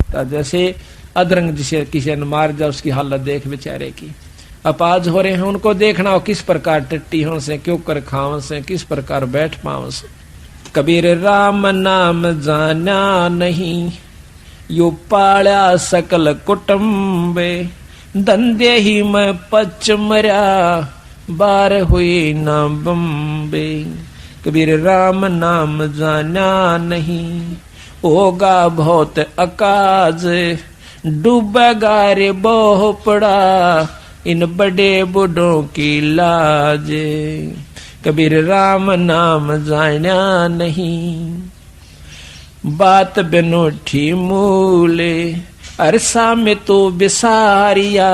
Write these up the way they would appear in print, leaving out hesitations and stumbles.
सकता। जैसे अदरंग जिसे किसी ने मार जाए उसकी हालत देख बेचारे की। अपाज हो रहे हैं उनको देखना हो किस प्रकार टट्टी हो से, क्यों कर खाव से, किस प्रकार बैठ पाव से। कबीर राम नाम जाना नहीं, यो पाड़ा सकल कुटुंबे, धंधे ही में पच मरा, बार हुई न बम्बे। कबीर राम नाम जाना नहीं, होगा बहुत अकाज, डूबेगा रे बोह पड़ा, इन बड़े बूढ़ों की लाज। कबीर राम नाम जाना नहीं, बात बिनोठी मूले, अरसा में तो बिसारिया,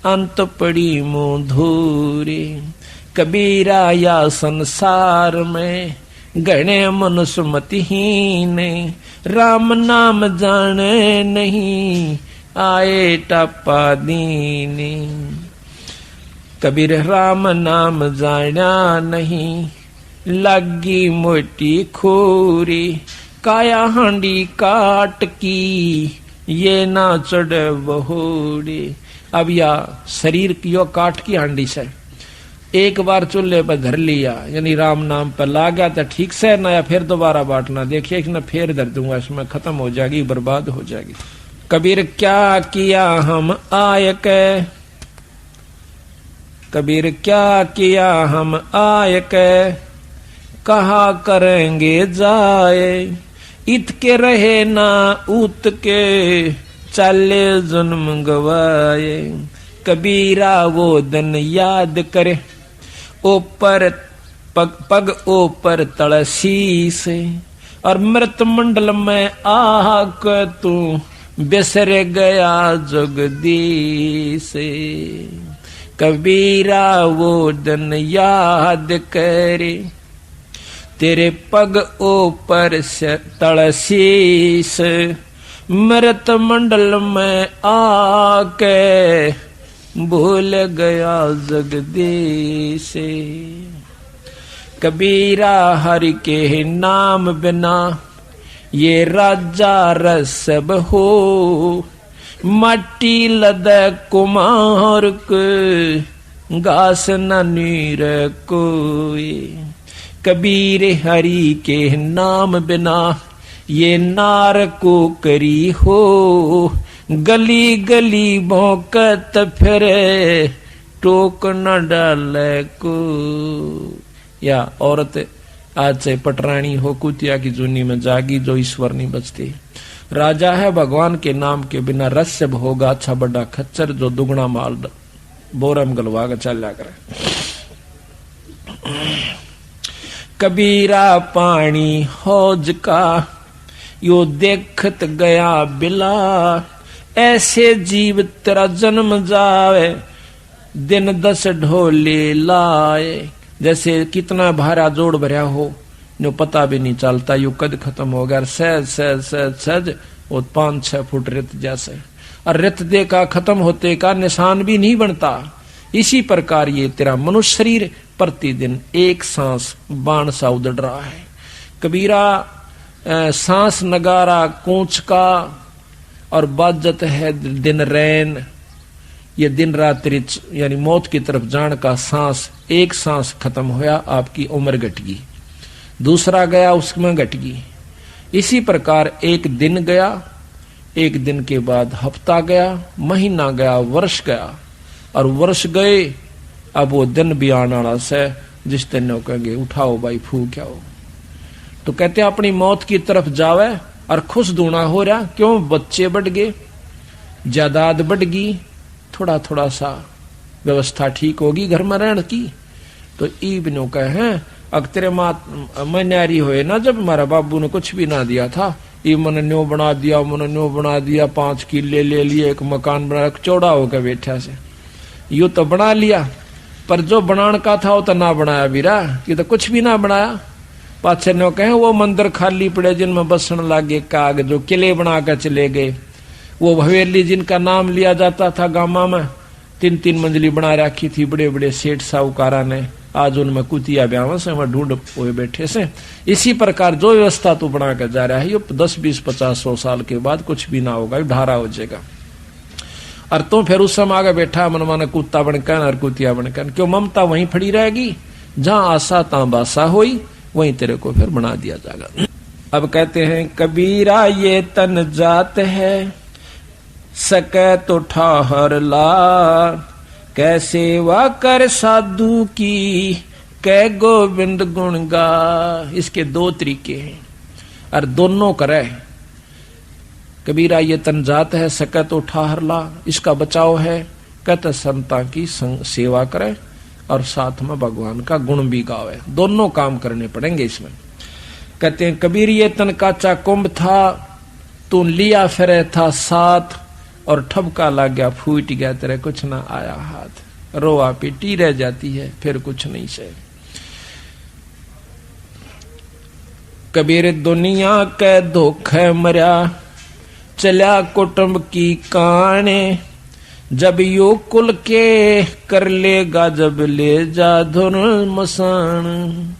अंत पड़ी मुँह धूरे। कबीरा या संसार में गणे मनुष्य मतिहीन, राम नाम जाने नहीं, आए टप्पा दीने। कबीर राम नाम जाना नहीं, लगी मोटी खोरी, काया हांडी काट की, ये ना चढ़ बहोड़े। अब या शरीर की यो काट की हांडी से एक बार चूल्हे पर धर लिया, यानी राम नाम पर ला गया तो ठीक से ना, या फिर दोबारा बांटना। देखिए कि ना फिर धर दूंगा, इसमें खत्म हो जाएगी, बर्बाद हो जाएगी। कबीर क्या किया हम आय के, कबीर क्या किया हम आय के, कहा करेंगे जाए, इत के रहे ना उत के, चले जन्म गवाए। कबीरा वो दिन याद करे, ऊपर पग ऊपर तड़सी से, और मृत मंडल में आक तू बिसर गया जगदीश। कबीरा वो दिन याद करे, तेरे पग ऊपर से तड़सीस, मृत मंडल में आके भूल गया जगदीश। कबीरा हरि के नाम बिना ये राजा रसब हो, मट्टी लद कुमार के घास न नीर कोई। कबीर हरि के नाम बिना ये नार को करी हो, गली गली भौंकत फिरे, टोक न डाले को। या औरत आज से पटरानी हो, कुतिया की जूनी में जागी, जो ईश्वर नहीं बचती। राजा है भगवान के नाम के बिना रस्यब होगा, अच्छा बड़ा खच्चर जो दुगना माल बोरम गलवा का चला करे। कबीरा पानी हौज का यो देखत गया बिला, ऐसे जीव तेरा जन्म जावे, दिन 10 ढोले लाए। जैसे कितना भारा जोड़ भरा हो, नो पता भी नहीं चलता, यू कद खत्म हो गया। सहज सहज सहज सहज वो 5-6 फुट रेत जैसे, और रेत दे का खत्म होते का निशान भी नहीं बनता। इसी प्रकार ये तेरा मनुष्य शरीर प्रतिदिन एक सांस बाण सा उदड़ रहा है। कबीरा सांस नगारा कूच का और बाजत है दिन रैन, ये दिन रात्रि यानी मौत की तरफ जान का सांस। एक सांस खत्म होया, आपकी उम्र घट गई, दूसरा गया उसमें घट गई। इसी प्रकार एक दिन गया, एक दिन के बाद हफ्ता गया, महीना गया, वर्ष गया, और वर्ष गए। अब वो दिन भी आने वाला से जिस दिन कहेंगे उठाओ भाई फूक आओ, तो कहते हैं अपनी मौत की तरफ जावे और खुश दूना हो रहा। क्यों? बच्चे बढ़ गए, जायदाद बढ़ गई, थोड़ा थोड़ा सा व्यवस्था ठीक होगी घर में रहने की। तो ईबनो कहे अगर तेरे मैं न्यारी हुए ना, जब हमारा बाबू ने कुछ भी ना दिया था, ये मन न्यो बना दिया, मन न्यो बना दिया, 5 किले ले लिए, एक मकान बना, चौड़ा होकर बैठा से यू तो बना लिया, पर जो बनाने का था वो तो ना बनाया वीरा, ये तो कुछ भी ना बनाया। पाछे न्यो कहे वो मंदिर खाली पड़े जिनमें बसन लागे काग, जो किले बना कर चले गए। वो हवेली जिनका नाम लिया जाता था गामा में, 3-3 मंजिली बना रखी थी बड़े बड़े सेठ साहूकारा ने, आज उनमें कुतिया ब्याह से वहां ढूंढ हुए बैठे से। इसी प्रकार जो व्यवस्था तू बना कर जा रहा है ये 10, 20, 50, 100 साल के बाद कुछ भी ना होगा, ढारा हो जाएगा। और तो फिर उस समय आगे बैठा मन माने कुत्ता बनकर और कुतिया बनकर, क्यों ममता वहीं फड़ी रहेगी, जहां आशा तां बासा होई, वहीं तेरे को फिर बना दिया जाएगा। अब कहते हैं कबीरा ये तन जात है, सके तो ठाहर ला, कैसे वा कर साधु की, कै गोविंद गुण गा। इसके 2 तरीके हैं और दोनों करे। कबीरा ये तन जात है, सके तो ठाहर ला, इसका बचाव है, कहते संता की सेवा करे और साथ में भगवान का गुण भी गावे। दोनों काम करने पड़ेंगे इसमें। कहते हैं कबीर ये तन काचा कुंभ था, तू लिया फिरे था साथ, और ठपका लग गया फूट गया तेरे कुछ ना आया हाथ। रोआ पीटी रह जाती है फिर कुछ नहीं से। कबीर दुनिया के धोखे मर्या, चल्या कुटुंब की काने, जब यो कुल के कर लेगा जब ले जा धुन मसान।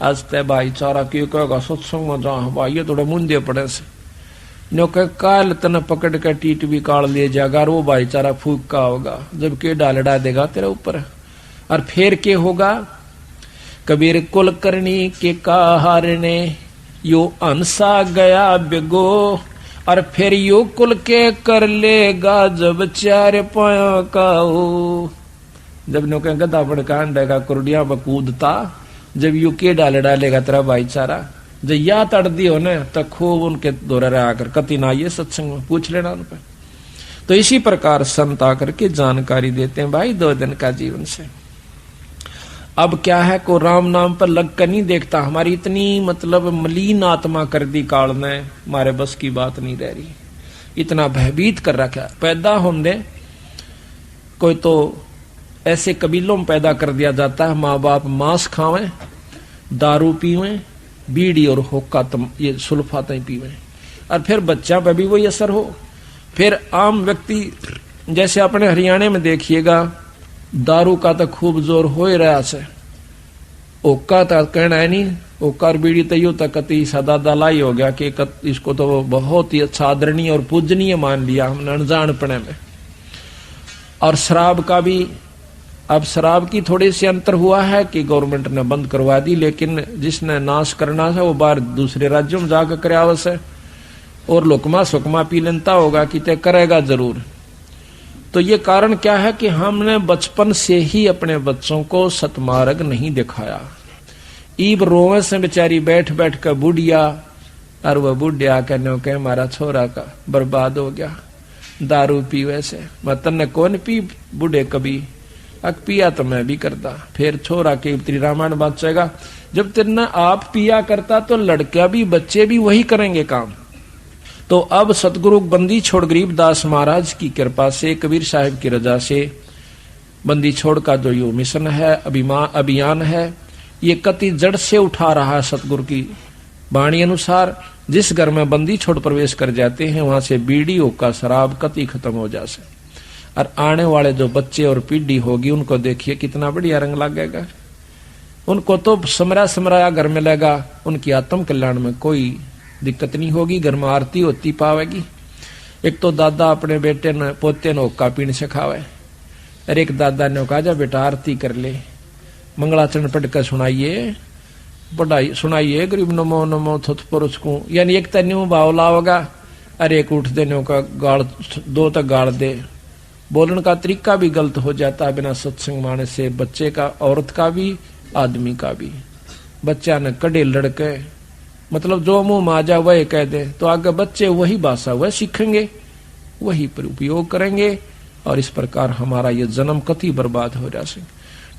आज ते भाईचारा क्यों कहेगा सत्संग में जा भाई ये थोड़ा मुंदे पड़े से नो कह काल तन पकड़ कर टीट भी काल ले जाएगा, वो भाईचारा फूक का होगा जब के डालडा देगा तेरे ऊपर। और फिर के होगा कबीर कुल करनी के हारने, यो अंसा गया बिगो, और फिर यो कुल के कर लेगा जब 4 पाया का हो। जब नो कह गधा बड़का अंडेगा कुरडिया बकूदता, जब यू के डालेगा तेरा भाईचारा, जब या तड़ दी हो न तो खूब उनके दौरे आकर कति ना ये सत्संग में पूछ लेना उन पर। तो इसी प्रकार संत आकर के जानकारी देते हैं भाई 2 दिन का जीवन से। अब क्या है को राम नाम पर लग कर नहीं देखता, हमारी इतनी मतलब मलिन आत्मा कर दी काल ने, हमारे बस की बात नहीं रह रही, इतना भयभीत कर रखा। पैदा होने कोई तो ऐसे कबीलों में पैदा कर दिया जाता है, माँ बाप मांस खावें, दारू पीवें, बीड़ी और हुक्का ये सुल्फातें पीवें, और फिर बच्चा पे भी वही असर हो। फिर आम व्यक्ति जैसे अपने हरियाणा में देखिएगा, दारू का तो खूब जोर हो ही रहा से, हुक्का तो कहना है नहीं, हुक्का और बीड़ी तो यूं तक कति सदा दलाई हो गया कि इसको तो बहुत ही अच्छा आदरणीय और पूजनीय मान लिया हमने अनजानपने में। और शराब का भी, अब शराब की थोड़ी सी अंतर हुआ है कि गवर्नमेंट ने बंद करवा दी, लेकिन जिसने नाश करना है वो बाहर दूसरे राज्यों में जाकर करावस है, और लोकमा सुकमा पी लेता होगा कि तय करेगा जरूर। तो ये कारण क्या है कि हमने बचपन से ही अपने बच्चों को सतमार्ग नहीं दिखाया। ईब रोवे से बेचारी बैठ बैठ कर बुढ़िया, और वह बुढ़िया कहने के हमारा छोरा का बर्बाद हो गया दारू पीवे से। मतन ने कौन पी बूढ़े कभी, अक पिया तो मैं भी करता, फिर छोरा के उत्तरी रामायण बचेगा। जब तेरना आप पिया करता तो लड़का भी बच्चे भी वही करेंगे काम। तो अब सतगुरु बंदी छोड़ गरीबदास महाराज की कृपा से, कबीर साहिब की रजा से बंदी छोड़ का जो यो मिशन है, अभियान है, ये कति जड़ से उठा रहा है। सतगुरु की वाणी अनुसार जिस घर में बंदी छोड़ प्रवेश कर जाते हैं वहां से बीड़ी हुक्का शराब कति खत्म हो जाए। और आने वाले जो बच्चे और पीढ़ी होगी उनको देखिए कितना बढ़िया रंग लगेगा। उनको तो समरा समराया घर में लगा, उनकी आत्म कल्याण में कोई दिक्कत नहीं होगी, घर में आरती होती पावेगी। एक तो दादा अपने बेटे ने पोते ने हुक्का पीने सिखावे, अरे एक दादा ने कहा जा बेटा आरती कर ले, मंगलाचरण पढ़ कर सुनाइए, पढ़ाई सुनाइए, गरीब नमो नमो थुत पुरुष को, यानी एक तन्यू भाव लाओगा, अरे एक उठ देने का गाड़ 2 तक गाड़ दे। बोलने का तरीका भी गलत हो जाता है बिना सत्संग माने से, बच्चे का, औरत का भी, आदमी का भी। बच्चा ने कड़े लड़के मतलब जो मुंह में आ जा वह कह दे, तो आगे बच्चे वही भाषा वह सीखेंगे, वही पर उपयोग करेंगे, और इस प्रकार हमारा ये जन्म कति बर्बाद हो जाए।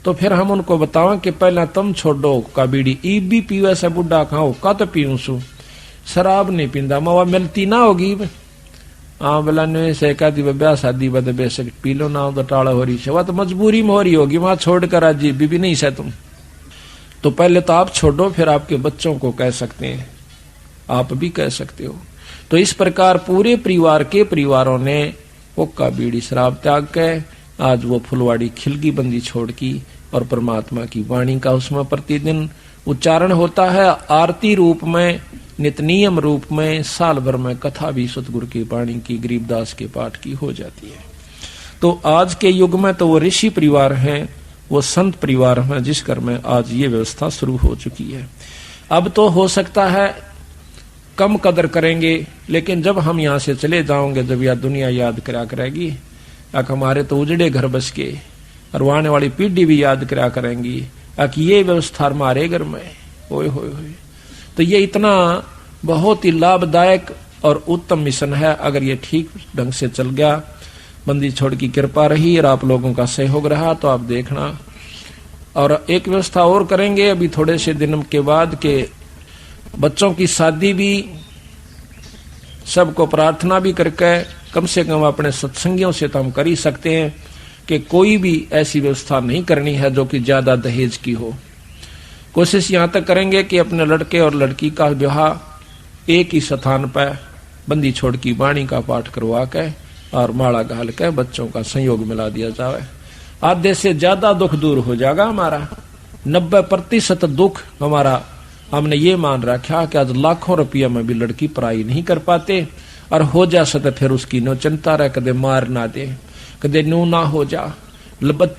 तो फिर हम उनको बताओ कि पहला तुम छोड़ो का बीड़ी, ईब भी पीवे से बुढ़ा खाओ का तो पीऊं सु, शराब नहीं पींदा, मवा मिलती ना होगी। हाँ बोला ने सेका दी ब्याह शादी बद बेशक पी लो ना, तो टाड़ा हो रही है, वह तो मजबूरी में हो रही होगी, वहां छोड़कर आज भी नहीं से तुम। तो पहले तो आप छोड़ो, फिर आपके बच्चों को कह सकते हैं, आप भी कह सकते हो। तो इस प्रकार पूरे परिवार के परिवारों ने हुक्का बीड़ी शराब त्याग के आज वो फुलवाड़ी खिलगी बंदी छोड़ की और परमात्मा की वाणी का उसमें प्रतिदिन उच्चारण होता है। आरती रूप में, नितनियम रूप में, साल भर में कथा भी सतगुरु की वाणी की, गरीबदास के पाठ की हो जाती है। तो आज के युग में तो वो ऋषि परिवार हैं, वो संत परिवार हैं, जिस घर में आज ये व्यवस्था शुरू हो चुकी है। अब तो हो सकता है कम कदर करेंगे, लेकिन जब हम यहाँ से चले जाओगे, जब यह दुनिया याद करा करेगी, हमारे तो उजड़े घर बस के, और आने वाली पीढ़ी भी याद करा करेंगी कि ये व्यवस्था हमारे घर में। ओए होए होए, तो ये इतना बहुत ही लाभदायक और उत्तम मिशन है। अगर ये ठीक ढंग से चल गया, बंदी छोड़ की कृपा रही और आप लोगों का सहयोग रहा, तो आप देखना। और एक व्यवस्था और करेंगे अभी थोड़े से दिन के बाद के बच्चों की शादी भी सबको प्रार्थना भी करके, कम से कम अपने सत्संगियों से तो हम कर ही सकते हैं कि कोई भी ऐसी व्यवस्था नहीं करनी है जो कि ज्यादा दहेज की हो। कोशिश यहां तक करेंगे कि अपने लड़के और लड़की का विवाह एक ही स्थान पर बंदी छोड़ की वाणी का पाठ करवा के और माला घाल के बच्चों का संयोग मिला दिया जाए। आधे से ज्यादा दुख दूर हो जाएगा हमारा। 90% दुख हमारा, हमने ये मान रखा कि आज लाखों रुपया में भी लड़की पढ़ाई नहीं कर पाते, और हो जा सके फिर उसकी नो चिंता रहे, कदे मार ना दे, कदे नू ना हो जा।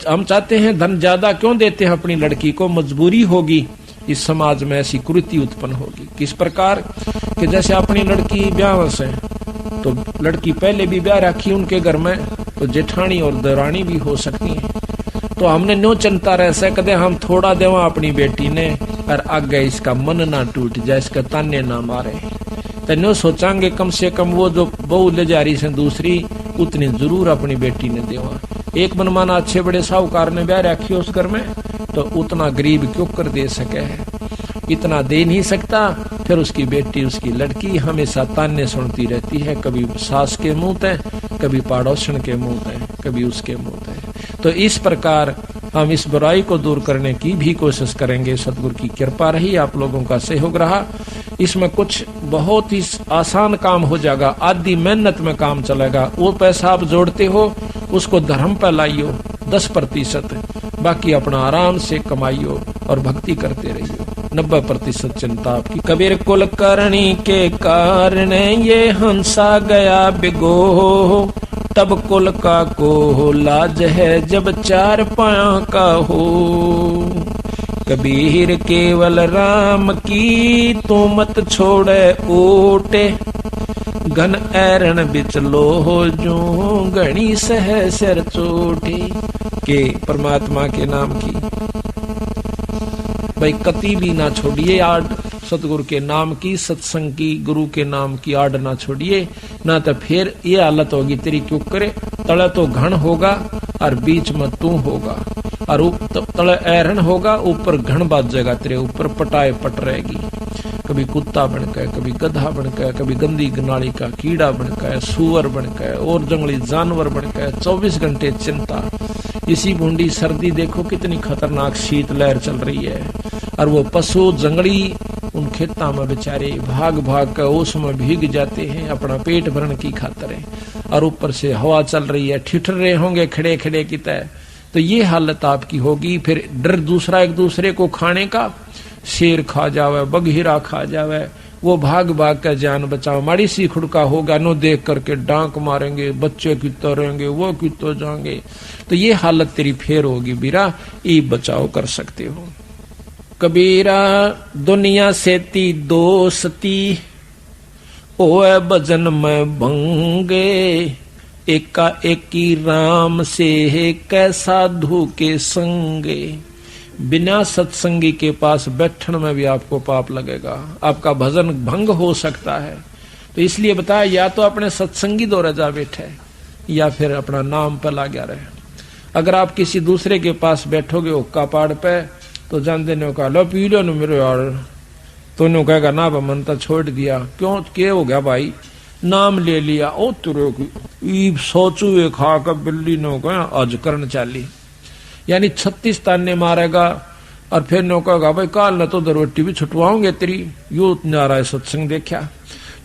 हम चाहते हैं धन ज्यादा क्यों देते हैं अपनी लड़की को, मजबूरी होगी, इस समाज में ऐसी कुरीति उत्पन्न होगी। किस प्रकार कि जैसे अपनी लड़की ब्याह से, तो लड़की पहले भी ब्याह रखी उनके घर में, तो जेठानी और दरानी भी हो सकती है। तो हमने नो चिंता रह सकते, हम थोड़ा देवा अपनी बेटी ने, और आगे इसका मन ना टूट जाए, इसका ताने ना मारे। तो नो सोचांगे कम से कम वो जो बहू ले जा रही से दूसरी, उतनी जरूर अपनी बेटी ने देवा। एक मनमाना अच्छे बड़े साहूकार ने ब्याह रखी उस घर में, तो उतना गरीब क्यों कर दे सके है, इतना दे नहीं सकता। फिर उसकी बेटी, उसकी लड़की हमेशा ताने सुनती रहती है, कभी सास के मुंह ते, कभी पड़ोसन के मुंह ते, कभी उसके मुंह ते। तो इस प्रकार हम इस बुराई को दूर करने की भी कोशिश करेंगे। सतगुरु की कृपा रही, आप लोगों का सहयोग रहा। इसमें कुछ बहुत ही आसान काम हो जाएगा, आधी मेहनत में काम चलेगा। वो पैसा आप जोड़ते हो, उसको धर्म पर लाइयो 10%, बाकी अपना आराम से कमाइयो और भक्ति करते रहियो। 90% चिंता आपकी। कबीर कुल करणी के कारण ये हंसा गया बिगो, तब कुल का को लाज है जब 4 पाया का हो। कबीर केवल राम की तू मत छोड़े ओटे, घन ऐरण बिच लो जो घनी सह सिर चोटे। के परमात्मा के नाम की भाई कति भी ना छोड़िए आड़, सतगुरु के नाम की, सत्संग की, गुरु के नाम की आड़ ना छोड़िए, ना तो फिर ये हालत होगी तेरी क्यों करे। तले तो घन होगा और बीच में तू होगा, और तले ऐरण होगा, ऊपर घन बाजेगा, तेरे ऊपर पटाए पट रहेगी। कभी कुत्ता बनकर, कभी गधा बनकर, कभी गंदी नाली का कीड़ा बनकर, सुअर बनकर और जंगली जानवर बनकर 24 घंटे चिंता। इसी बूंदी सर्दी देखो कितनी खतरनाक शीत लहर चल रही है, और वो पशु जंगली उन खेतों में बेचारे भाग भाग कर ओस में भीग जाते हैं अपना पेट भरने की खातिर, और ऊपर से हवा चल रही है, ठिठर रहे होंगे खड़े खड़े की तरह। तो ये हालत आपकी होगी। फिर डर दूसरा एक दूसरे को खाने का, शेर खा जावे, बघीरा खा जावे, वो भाग भाग कर जान बचाओ। माड़ी सी खुड़का होगा, नो देख करके डांक मारेंगे, बच्चे कितो रहेंगे, वो कितो जाएंगे। तो ये हालत तेरी फेर होगी बीरा, ये बचाव कर सकते हो। कबीरा दुनिया से ती दोस्ती, ओए भजन में भंगे, एका एकी राम से कै साधु के संगे। बिना सत्संगी के पास बैठने में भी आपको पाप लगेगा, आपका भजन भंग हो सकता है। तो इसलिए बताया, या तो अपने सत्संगी दौरा जा बैठे, या फिर अपना नाम पर ला गया रहे। अगर आप किसी दूसरे के पास बैठोगे हुक्का पाड़ पे, तो जानते ने कहा लो पी लो न मेरे यार, तो ने कहेगा ना मन तो छोड़ दिया। क्यों क्या हो गया भाई, नाम ले लिया, ओ तुरे की सोचू खा कर बिल्ली ने कहा आज करन चाली, यानी 36 ताने मारेगा। और फिर ने कहेगा भाई काल न तो दरवट्टी भी छुटवाओगे तेरी, यू नारा सत्संग देखा।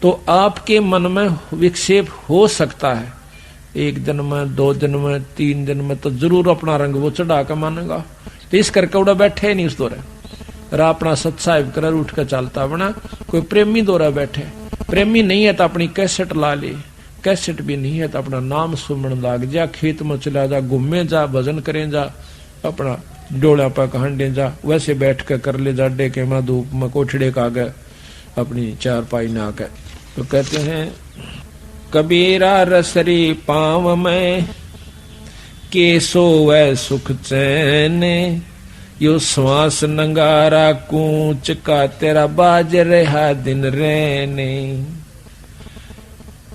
तो आपके मन में विक्षेप हो सकता है, 1 दिन में, 2 दिन में, 3 दिन में, तो जरूर अपना रंग वो चढ़ा कर मानेगा। तो इस करके उड़ा बैठे नहीं उस दौरे रा अपना सत्साहिब कर उठ कर चलता बना। कोई प्रेमी दौरा बैठे, प्रेमी नहीं है तो अपनी कैसेट ला ले, कैसेट भी नहीं है तो अपना नाम सुमन लाग जा, खेत में चला जा, घूमे जा, भजन करें जा, अपना डोला पर कहंडे जा, वैसे बैठ कर ले जा डे के में धूप में कोठड़े का गए अपनी चार पाई ना कर। तो कहते हैं कबीरा रसरी पाँव में केसो वै सुख चैन, यो श्वास नंगारा कूच का तेरा बाज रहा दिन रहने।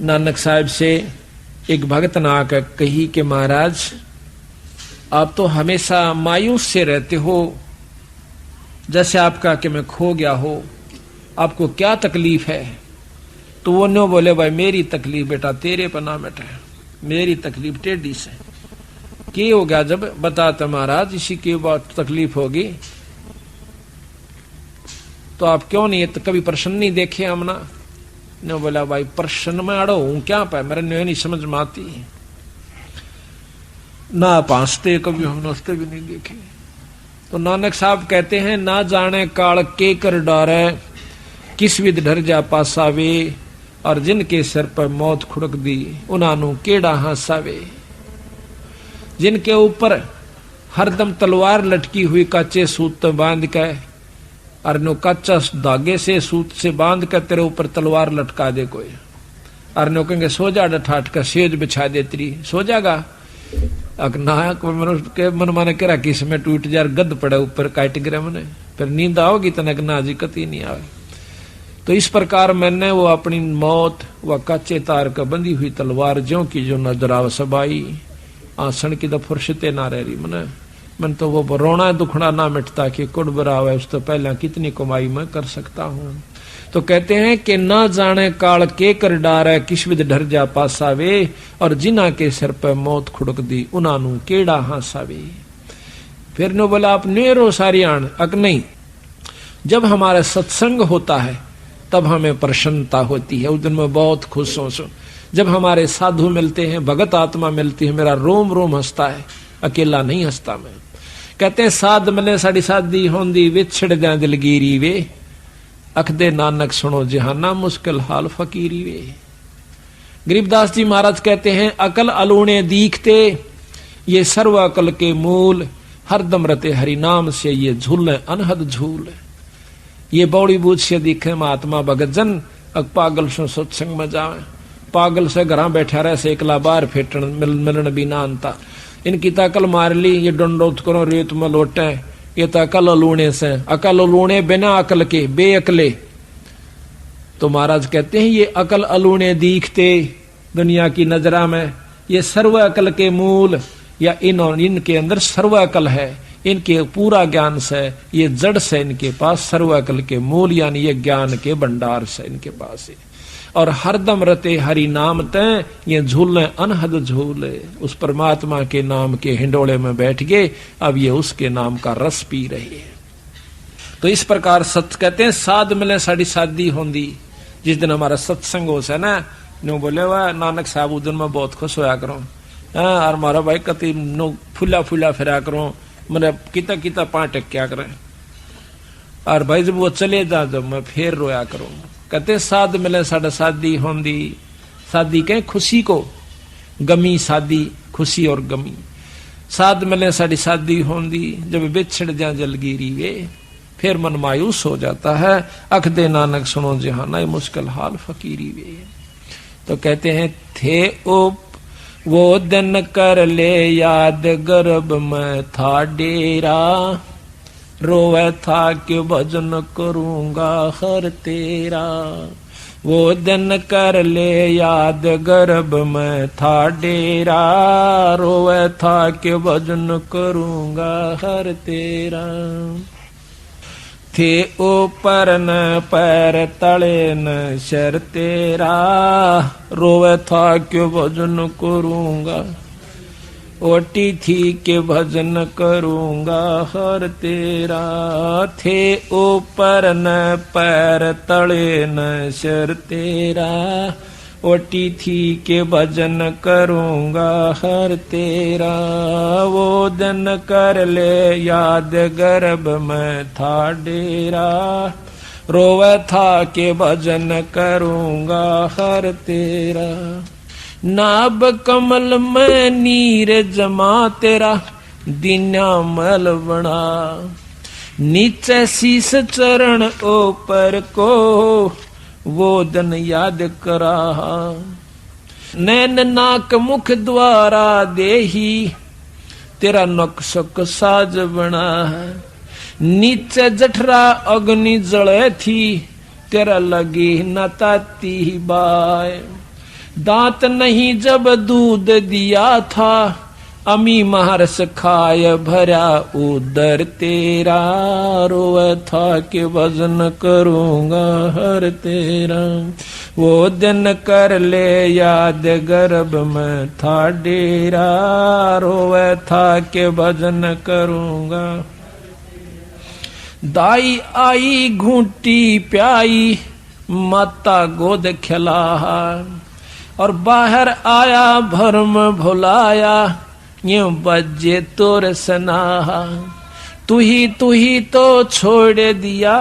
नानक साहब से एक भगत ने आकर कही कि महाराज आप तो हमेशा मायूस से रहते हो, जैसे आपका कि मैं खो गया हो, आपको क्या तकलीफ है? तो वो नो बोले भाई मेरी तकलीफ बेटा तेरे पर ना बैठा, मेरी तकलीफ टेढ़ी से। क्या हो गया जब बताते महाराज इसी की बात तकलीफ होगी तो आप क्यों नहीं तो कभी प्रश्न नहीं देखे हमना? ने बोला भाई प्रश्न में अड़ो हूं क्या पाए, मेरे नहीं समझ में आती ना, पांचते कभी हमने उसते भी नहीं देखे। तो नानक साहब कहते हैं ना जाने काल के कर डारे, किस विध डर जा पासावे, और जिनके सिर पर मौत खुड़क दी उन्हानू केड़ा हासावे। जिनके ऊपर हरदम तलवार लटकी हुई काचे सूत बांध के, और नो कच्चा धागे से सूत से बांध कर तेरे ऊपर तलवार लटका दे कोई, और नो कहेंगे सो जा डठाट का सेज बिछा दे तेरी, सो जागा के मन माने करा किस में टूट जा गद पड़े ऊपर काट गिरे मने, फिर नींद आओगी तनक ना जी कती नहीं आवे। तो इस प्रकार मैंने वो अपनी मौत व कच्चे तार का बंधी हुई तलवार ज्यों की जो नजर आव सबाई, आसन की तो फुर्सते ना रह रही मने, मन तो वो रोना दुखना ना मिटता कि कुड़ बराव है उस तो पहले कितनी कमाई मैं कर सकता हूँ। तो कहते हैं कि ना जाने काल के कर डार है, किस विध डर जा पासावे, और जिना के सिर पर मौत खुड़क दी उनानू केड़ा हासावे। फिर नो बोला आप नेरो सारियाण अक नहीं, जब हमारा सत्संग होता है तब हमें प्रसन्नता होती है, उस दिन मैं बहुत खुश हूं। जब हमारे साधु मिलते हैं, भगत आत्मा मिलती है, मेरा रोम रोम हंसता है, अकेला नहीं हंसता मैं। कहते हैं साध मिले साड़ी साधी होंदी, विछड़ जा दिलगिरी वे, अखदे नानक सुनो जहाना मुश्किल हाल फकीरी वे। गरीबदास जी महाराज कहते हैं अकल अलूणे दीखते, ये सर्व अकल के मूल, हरदम रते हरि नाम से ये झूल अनहद झूल। ये बौड़ी बूझ से दिखे महात्मा भगत जन, अक पागल से सत्संग में जावे, पागल से घर बैठा रहे से एकला बार फेटन मिलन बिना अंता। इनकी तकल मार ली, ये डंडोत करो रेत में लोटे, ये तो अकल लूणे से, अकल लूणे बिना अकल के बेअकले। तो महाराज कहते हैं ये अकल अलूणे दीखते दुनिया की नजरा में, ये सर्व अकल के मूल, या इनके अंदर सर्व अकल है, इनके पूरा ज्ञान से, ये जड़ से इनके पास सर्व अकल के मूल, यानी ये ज्ञान के भंडार से इनके पास है। और हरदम रते हरि नाम तय, ये झूले अनहद झूले, उस परमात्मा के नाम के हिंडोले में बैठ गए, अब ये उसके नाम का रस पी रहे हैं। तो इस प्रकार सत्य कहते हैं साध मिले साड़ी शादी होंदी। जिस दिन हमारा सत्संग हो से ना, नो बोले वह नानक साहब उस दिन मैं बहुत खुश होया करूं, और मारा भाई कति नो फुला फुला फिरा करूं, मैंने किता किता पांच क्या करें, और भाई जब वो चले जा जब मैं फिर रोया करूं। कहते साध मिले साढ़े शादी होंदी, शादी कहें खुशी को, गमी शादी, खुशी और गमी। साध मिले साड़ी शादी होंदी, जब बिछड़ जा जलगिरी वे, फिर मन मायूस हो जाता है, अख दे नानक सुनो जहाना ये मुश्किल हाल फकीरी वे। तो कहते हैं थे वो दिन कर ले याद, गर्भ में था डेरा, रोवे था कि भजन करूंगा हर तेरा। वो दिन कर ले याद, गर्भ में था डेरा, रोवे था कि भजन करूंगा हर तेरा। थे ऊपर न पैर तले न शर तेरा, रोवे था कि भजन करूंगा, ओटी थी के भजन करूंगा हर तेरा। थे ऊपर न पैर तले न शर तेरा, ओटी थी के भजन करूंगा हर तेरा। वो दिन कर ले याद गर्भ में था डेरा, रोवे था के भजन करूंगा हर तेरा। नाभ कमल में नीर जमा तेरा, दीना मल बना, नीचे शीस चरण ऊपर को, वो दिन याद करा। नैन नाक मुख द्वारा देही, तेरा नक्शक साज बना है। नीचे जठरा अग्नि जले थी, तेरा लगी न ताती बाय। दांत नहीं जब दूध दिया था, अमी महर्ष खाय भरा उदर तेरा। रोवे था के भजन करूंगा हर तेरा। वो दिन कर ले याद गर्भ में था डेरा, रोवे था के भजन करूंगा। दाई आई घूंटी प्याई, माता गोद खिला, और बाहर आया भरम भुलाया, यूं बजे तोर सनाहा। तू ही तो छोड़ दिया,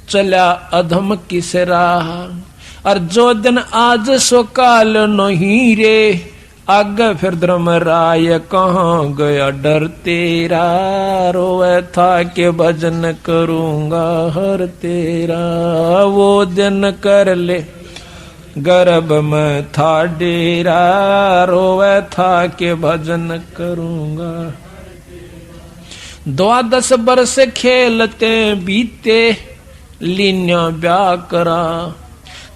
चला अधम किस राह। और जो दिन आज सो काल नहीं रे, आगे फिर धर्म राय कहाँ गया डर तेरा। रोवे था के भजन करूंगा हर तेरा। वो दिन कर ले गर्भ में था डेरा, रोवे था के भजन करूंगा। 12 बरस खेलते बीते, लीन्या ब्याह करा।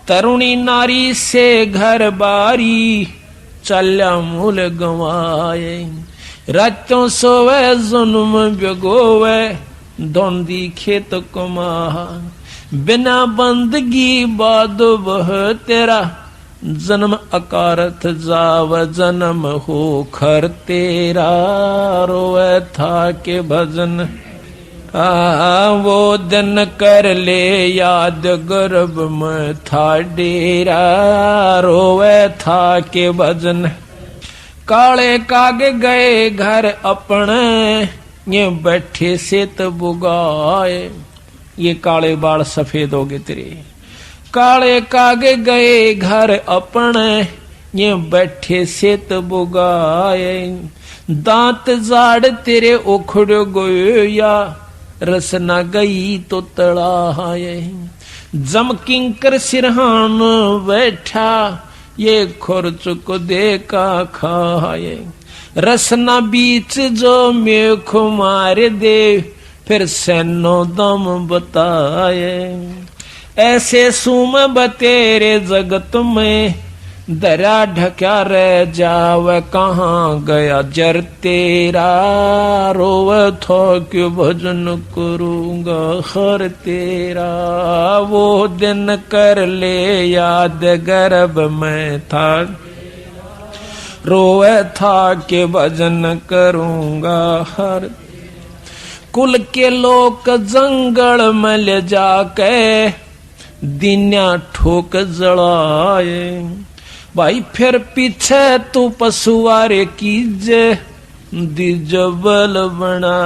तरुणी नारी से घर बारी, चल्या मूल गंवाए। रातों सोवे जुल्म बिगोवे, धोंदी खेत कमा। बिना बंदगी बाद वह तेरा, जन्म अकारथ जाव जन्म हो खर तेरा। रोवे था के भजन वो दिन कर ले याद गर्भ में था डेरा। रोवे था के भजन। काले कागे गए घर अपने, ये बैठे सेत बुगाए। ये काले बाल सफेद हो गए तेरे। काले कागे गए घर अपने, ये बैठे सेत बुगाए। दांत जाड़ तेरे उखड़ गए या, रसना गई तो तड़ाए। जम किंकर सिरहान बैठा, ये खुरच को देखा खाए। रसना बीच जो मेख मार दे, फिर सैनो दम बताए। ऐसे सुम बतेरे जगत में, दरा ढक्या रह जाव कहाँ गया जर तेरा। रोव थो क्यों भजन करूंगा हर तेरा। वो दिन कर ले याद गर्भ में था, रोव था के भजन करूंगा हर। कुल के लोग जंगल में ले जाके, दिन्या ठोक जड़ाए। भाई फिर पीछे तू पशुआरे कीजे, दिजबल बना।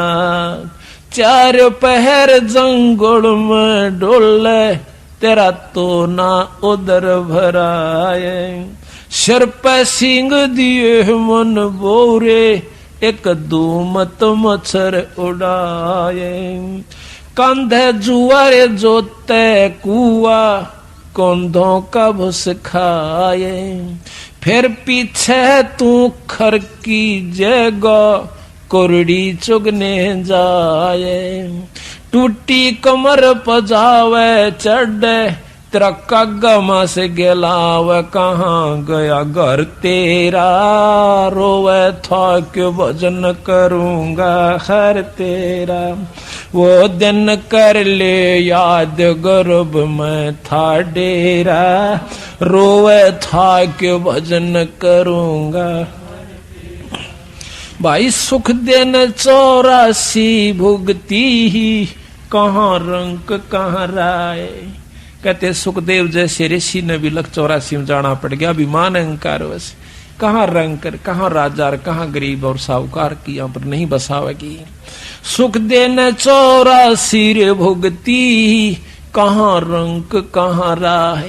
4 पहर जंगल में डोले, तेरा तो ना उधर भराए। सिर पे सिंग दिए मन बोरे, एक दूमत मच्छर उड़ाए। कंधे जुआरे जोते कुआ, कंधों का भुस खाए। फिर पीछे तू खर की जगह, कुरड़ी चुगने जाए। टूटी कमर पजावे चढ़े, तेरा कगमा से गिलाव कहाँ गया घर तेरा। रोवे था क्यों भजन करूंगा हर तेरा। वो दिन कर ले याद गर्भ में था डेरा। रोवे था क्यों भजन करूंगा। भाई सुख दिन 84 भुगती ही, कहाँ रंक कहाँ राय। कहते सुखदेव जैसे ऋषि ने भी लख 84 में जाना पड़ गया। अभिमान अहंकार वैसे कहाँ रंकर, कहाँ राजा, कहाँ गरीब और साहूकार की यहाँ पर नहीं बसावेगी। सुख देने 84 रे भुगती, कहाँ रंक कहाँ राह,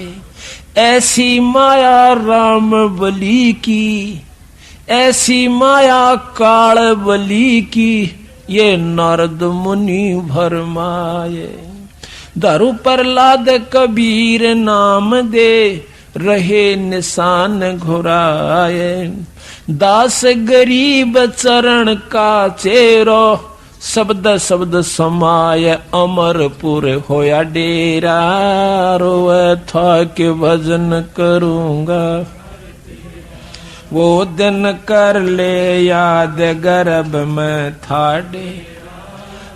ऐसी माया राम बली की, ऐसी माया काल बली की, ये नारद मुनि भरमाए। दारू प्रहलाद कबीर नाम दे, रहे निशान घुराए। दास गरीब चरण का चेरो, शब्द शब्द समाय अमरपुर होया डेरा। रोए था के भजन करूंगा, वो दिन कर ले याद गर्भ में था डेरा।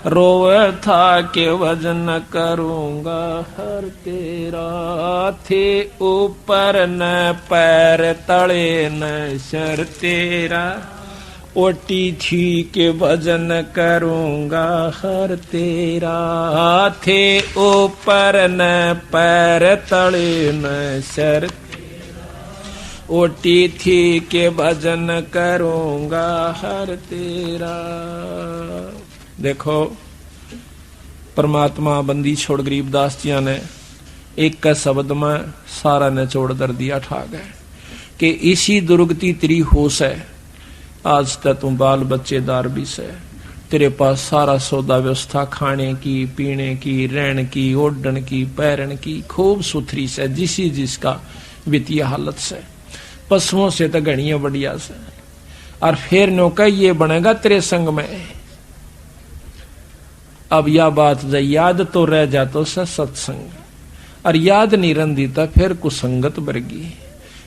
रोए था के वजन करूंगा हर तेरा, थे ऊपर न पैर तले न सर तेरा। ओटी थी के भजन करूंगा हर तेरा, थे ऊपर न पैर तले न सर तेरा। ओटी थी के भजन करूंगा हर तेरा। देखो परमात्मा बंदी छोड़ गरीबदास जिया ने एक का शब्द में सारा ने छोड़ दर दिया ठा गए कि इसी दुर्गति तेरी होश है। आज तक तुम बाल बच्चेदार भी से, तेरे पास सारा सौदा व्यवस्था खाने की, पीने की, रहने की, ओढ़न की, पैरन की खूब सुथरी से, जिसी जिसका वित्तीय हालत से, पशुओं से तो घड़िया बढ़िया से। और फिर नौका ये बनेगा तेरे संग में। अब यह बात याद तो रह जातो से सत्संग, और याद नहीं रंदी था फिर कुसंगत बरगी।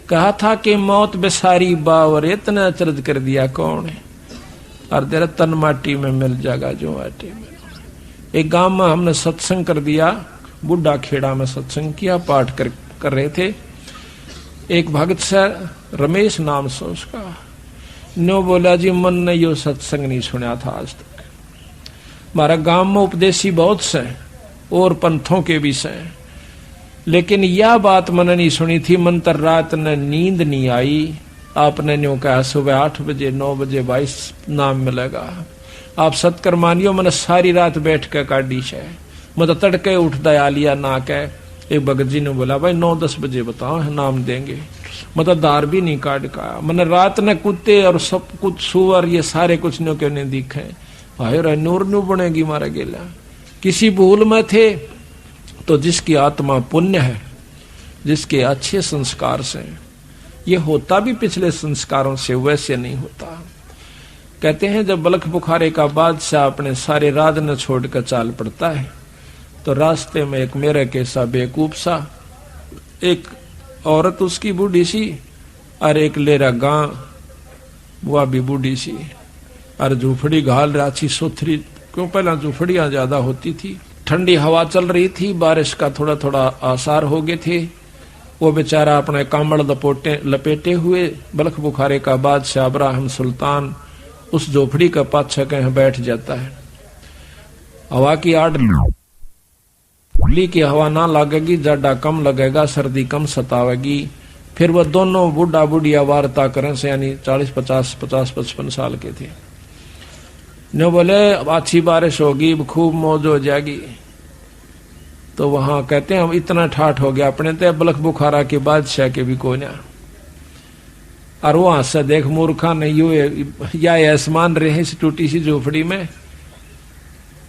कहा था कि मौत बेसारी बावर, इतना अचरज कर दिया कौन है, और तेरा तन माटी में मिल जाएगा जो माटी में। एक गांव में हमने सत्संग कर दिया, बुढ़ा खेड़ा में सत्संग किया, पाठ कर रहे थे। एक भक्त से रमेश नाम से उसका, नो बोला जी मन ने यो सत्संग नहीं सुना था आज तक। हमारा गांव में उपदेशी बहुत से और पंथों के भी से, लेकिन यह बात मैंने नहीं सुनी थी। मन तर रात ने नींद नहीं आई। आपने न्यू कहा सुबह 8 बजे 9 बजे 22 नाम मिलेगा। आप सत्कर मानियो, मैंने सारी रात बैठ के काटी है। मतलब तड़के उठ दया लिया ना कह। एक भगत जी ने बोला भाई 9-10 बजे बताओ नाम देंगे। मतलब दार भी नहीं काट का। मैंने रात ने कुत्ते और सब कुछ सुअर ये सारे कुछ न्यू क्यों नहीं दिखे। भाई नूर न्यू बनेगी मारा गेला। किसी भूल में थे तो जिसकी आत्मा पुण्य है, जिसके अच्छे संस्कार से, ये होता भी पिछले संस्कारों से, वैसे नहीं होता। कहते हैं जब बलख बुखारे का बादशाह अपने सारे राज न छोड़कर चाल पड़ता है तो रास्ते में एक मेरे के सा बेकूफ सा, एक औरत उसकी बूढ़ी सी और एक लेरा गां वह भी बूढ़ी सी, और झूपड़ी घाल राची सोथरी, क्यों पहला झूपड़ियां ज्यादा होती थी। ठंडी हवा चल रही थी, बारिश का थोड़ा थोड़ा आसार हो गए थे। वो बेचारा अपने कामड़ लपेटे हुए बलख बुखारे का बादशाह इब्राहिम सुल्तान उस झोपड़ी का पाछा कहीं बैठ जाता है। हवा की आड़ ली की हवा ना लगेगी, जाडा कम लगेगा, सर्दी कम सतावेगी। फिर वह दोनों बूढ़ा बुढ़िया वार्ता करें से, यानी 40-50-55 साल के थे। न बोले अच्छी बारिश होगी, खूब मौज हो जाएगी। तो वहां कहते हैं हम इतना ठाठ हो गया अपने ते बलख बुखारा के बादशाह के भी कोई ना। और वहां से देख मूर्खा नहीं या आसमान रहे इस टूटी सी झोपड़ी में।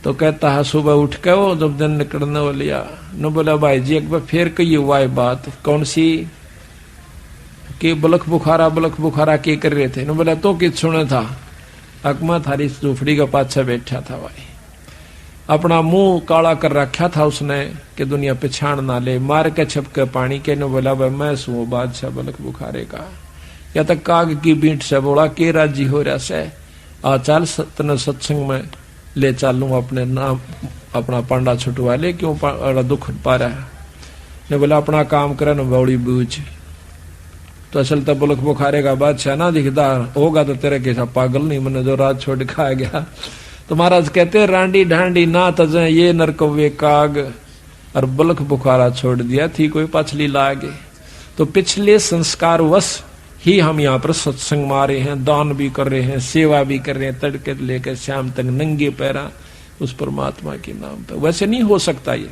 तो कहता है सुबह उठ के वो जब दिन निकलने वाली न बोला भाई जी एक बार फिर कही हुआ है बात, कौन सी कि बलख बुखारा के कर रहे थे। न बोला तो किस सुने था, अकमा थारी झोपड़ी का पाछा बैठा था भाई, अपना मुंह काला कर रखा था उसने कि दुनिया पहचान ना ले, मार के छपके पानी के। न बोला भाई मैं सू बादशाह बलख बुखारे का, या तक काग की बींट से बोला के राजी हो रहा से आ चल तने सत्संग में ले चालू, अपने नाम अपना पांडा छुटवा ले, क्यों दुख पा रहा है। ने बोला अपना काम करे न बौड़ी बूझ। तो असल तो बलख बुखारे का बादशाह ना दिखता होगा तो तेरे कैसा पागल नहीं, मैंने जो रात छोड़ खा गया। तो महाराज कहते रांडी ढांडी ना तजे ये नरकवे काग, और बलख बुखारा छोड़ दिया थी कोई पछली लागे। तो पिछले संस्कार वश ही हम यहाँ पर सत्संग मारे हैं, दान भी कर रहे हैं, सेवा भी कर रहे हैं, तड़के लेकर शाम तक नंगे पैरा उस परमात्मा के नाम पर। वैसे नहीं हो सकता ये,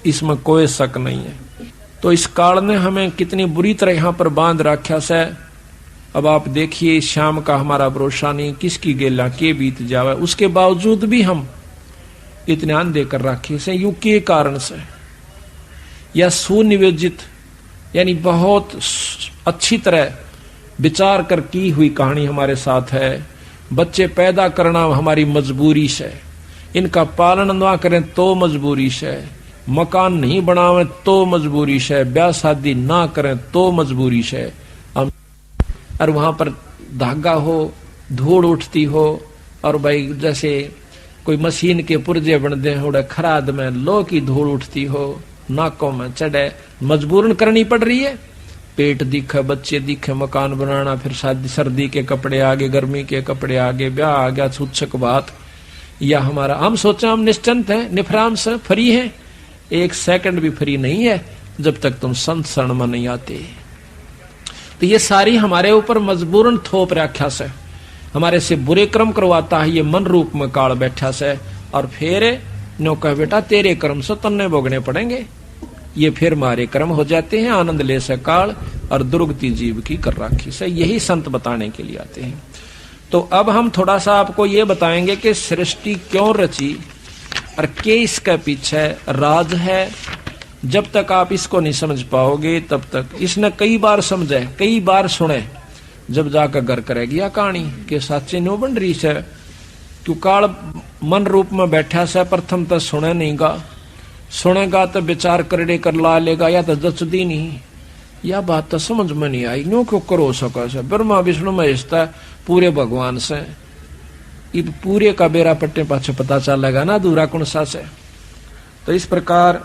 इसमें कोई शक नहीं है। तो इस काल ने हमें कितनी बुरी तरह यहाँ पर बांध रखा से। अब आप देखिए, शाम का हमारा भरोसा नहीं, किसकी गेला के बीत जावे, उसके बावजूद भी हम इतने अंधे कर रखे से। यू के कारण से, या सुनियोजित यानी बहुत अच्छी तरह विचार कर की हुई कहानी हमारे साथ है। बच्चे पैदा करना हमारी मजबूरी से, इनका पालन ना करें तो मजबूरी से, मकान नहीं बनावे तो मजबूरी से, ब्याह शादी ना करें तो मजबूरी से। और वहां पर धागा हो, धूड़ उठती हो, और भाई जैसे कोई मशीन के पुर्जे बनते हो, खराद में लो की धूड़ उठती हो, नाकों में चढ़े, मजबूरन करनी पड़ रही है। पेट दिखे, बच्चे दिखे, मकान बनाना, फिर शादी, सर्दी के कपड़े आगे, गर्मी के कपड़े आगे, ब्याह आ गया, छूछक बात। या हमारा हम सोचा हम निश्चिंत हैं, निफराम से फ्री हैं, एक सेकंड भी फ्री नहीं है जब तक तुम संत शरण में नहीं आते। तो ये सारी हमारे ऊपर मजबूरन थोप रखा से, हमारे से बुरे कर्म करवाता है ये मन रूप में काल बैठा से। और फिर नो कह बेटा तेरे कर्म से तन्ने भोगने पड़ेंगे। ये फिर मारे कर्म हो जाते हैं, आनंद ले से काल और दुर्गति जीव की कर राखी से। यही संत बताने के लिए आते हैं। तो अब हम थोड़ा सा आपको ये बताएंगे कि सृष्टि क्यों रची और के इसके पीछे राज है। जब तक आप इसको नहीं समझ पाओगे तब तक, इसने कई बार समझे, कई बार सुने, जब जाकर घर करेगी या कहानी के साचे नो बन रही से। क्यों काल मन रूप में बैठा से, प्रथम तो सुने नहीं गा, सुनेगा तो विचार करने कर ला लेगा, या तो जचदी नहीं, या बात तो समझ में नहीं आई, नो क्यों करो सका से। ब्रह्मा विष्णु महेश पूरे भगवान से, ये पूरे का बेरा पट्टे पाछे पता चलेगा ना दूरा कौन सा से। तो इस प्रकार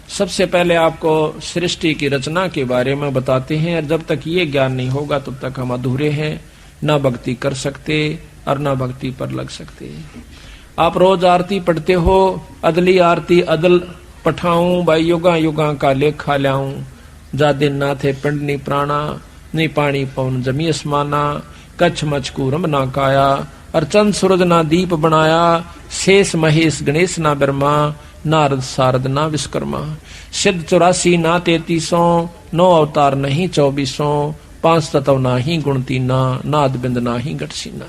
सबसे पहले आपको सृष्टि की रचना के बारे में बताते हैं। और जब तक ये ज्ञान नहीं होगा तब तक हम अधूरे हैं, ना भक्ति कर सकते और ना भक्ति पर लग सकते। आप रोज आरती पढ़ते हो, अदली आरती अदल पठाऊं, भाई युगा युगा का लेखा ल्याऊं, जा दिन ना थे पिंड नी प्राणा, नहीं पानी पवन जमी असमाना, कच्छ मचकू रम ना काया, और चंद सूरज ना दीप बनाया, शेष महेश गणेश ना ब्रह्मा, नारद सारद ना विश्वकर्मा, सिद्ध 84 ना 33, 9 अवतार नहीं 24, 5 तत्व ना ही गुण तीना, नाद बिंद ना ही गठसीना,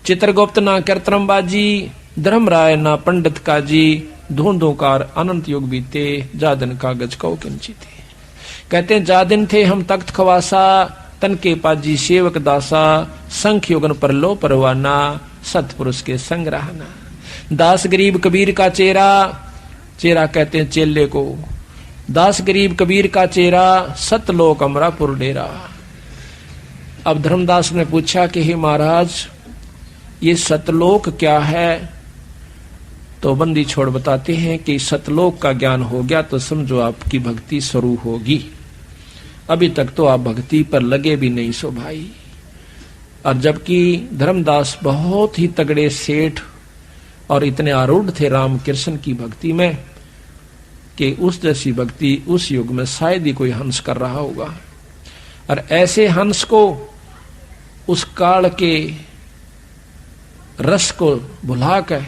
चित्रगुप्त ना कीर्तनबाजी, धर्मराय ना पंडित काजी, धूंधोकार अनंत युग बीते, जादन कागज कौ किंचिते। कहते हैं जा दिन थे हम तख्त खवासा, तन के पाजी सेवक दासा, संख युगन पर लो परवाना, सतपुरुष के संग रहना। दास गरीब कबीर का चेहरा, चेहरा कहते हैं चेले को, दास गरीब कबीर का चेहरा, सतलोक अमरापुर डेरा। अब धर्मदास ने पूछा कि हे महाराज ये सतलोक क्या है? तो बंदी छोड़ बताते हैं कि सतलोक का ज्ञान हो गया तो समझो आपकी भक्ति शुरू होगी। अभी तक तो आप भक्ति पर लगे भी नहीं सो भाई। और जबकि धर्मदास बहुत ही तगड़े सेठ और इतने आरूढ़ थे राम कृष्ण की भक्ति में कि उस जैसी भक्ति उस युग में शायद ही कोई हंस कर रहा होगा। और ऐसे हंस को, उस काल के रस को भुला कर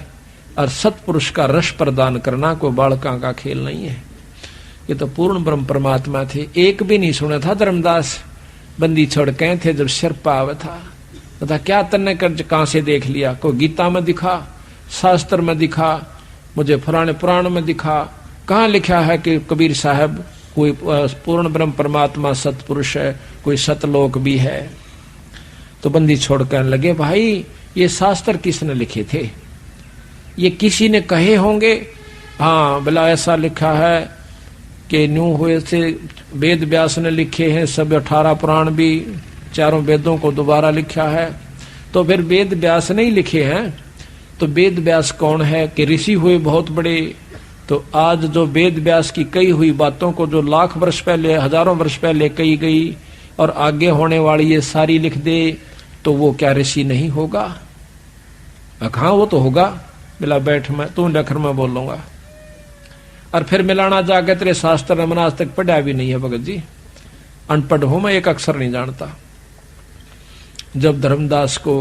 और सतपुरुष का रस प्रदान करना कोई बालका का खेल नहीं है। ये तो पूर्ण ब्रह्म परमात्मा थे। एक भी नहीं सुना था धर्मदास बंदी छोड़ कहे थे जब सिर पाव था, तथा क्या तन्ने कर कहां से देख लिया? कोई गीता में दिखा, शास्त्र में दिखा, मुझे पुराने पुराण में दिखा, कहाँ लिखा है कि कबीर साहब कोई पूर्ण ब्रह्म परमात्मा सतपुरुष है, कोई सतलोक भी है? तो बंदी छोड़ कहने लगे भाई ये शास्त्र किसने लिखे थे? ये किसी ने कहे होंगे। हाँ भला ऐसा लिखा है कि न्यू हुए से वेद व्यास ने लिखे हैं, सब 18 पुराण भी, चारों वेदों को दोबारा लिखा है। तो फिर वेद व्यास नहीं लिखे हैं तो वेद व्यास कौन है? कि ऋषि हुए बहुत बड़े। तो आज जो वेद व्यास की कही हुई बातों को जो लाख वर्ष पहले, हजारों वर्ष पहले कही गई और आगे होने वाली ये सारी लिख दे तो वो क्या ऋषि नहीं होगा? हाँ वो तो होगा। बिला बैठ मैं तू लखर में बोलूंगा। और फिर मिलाना जाके तेरे शास्त्र ने मैंने आज तक पढ़ा भी नहीं है भगत जी, अनपढ़ हूं मैं, एक अक्षर नहीं जानता। जब धर्मदास को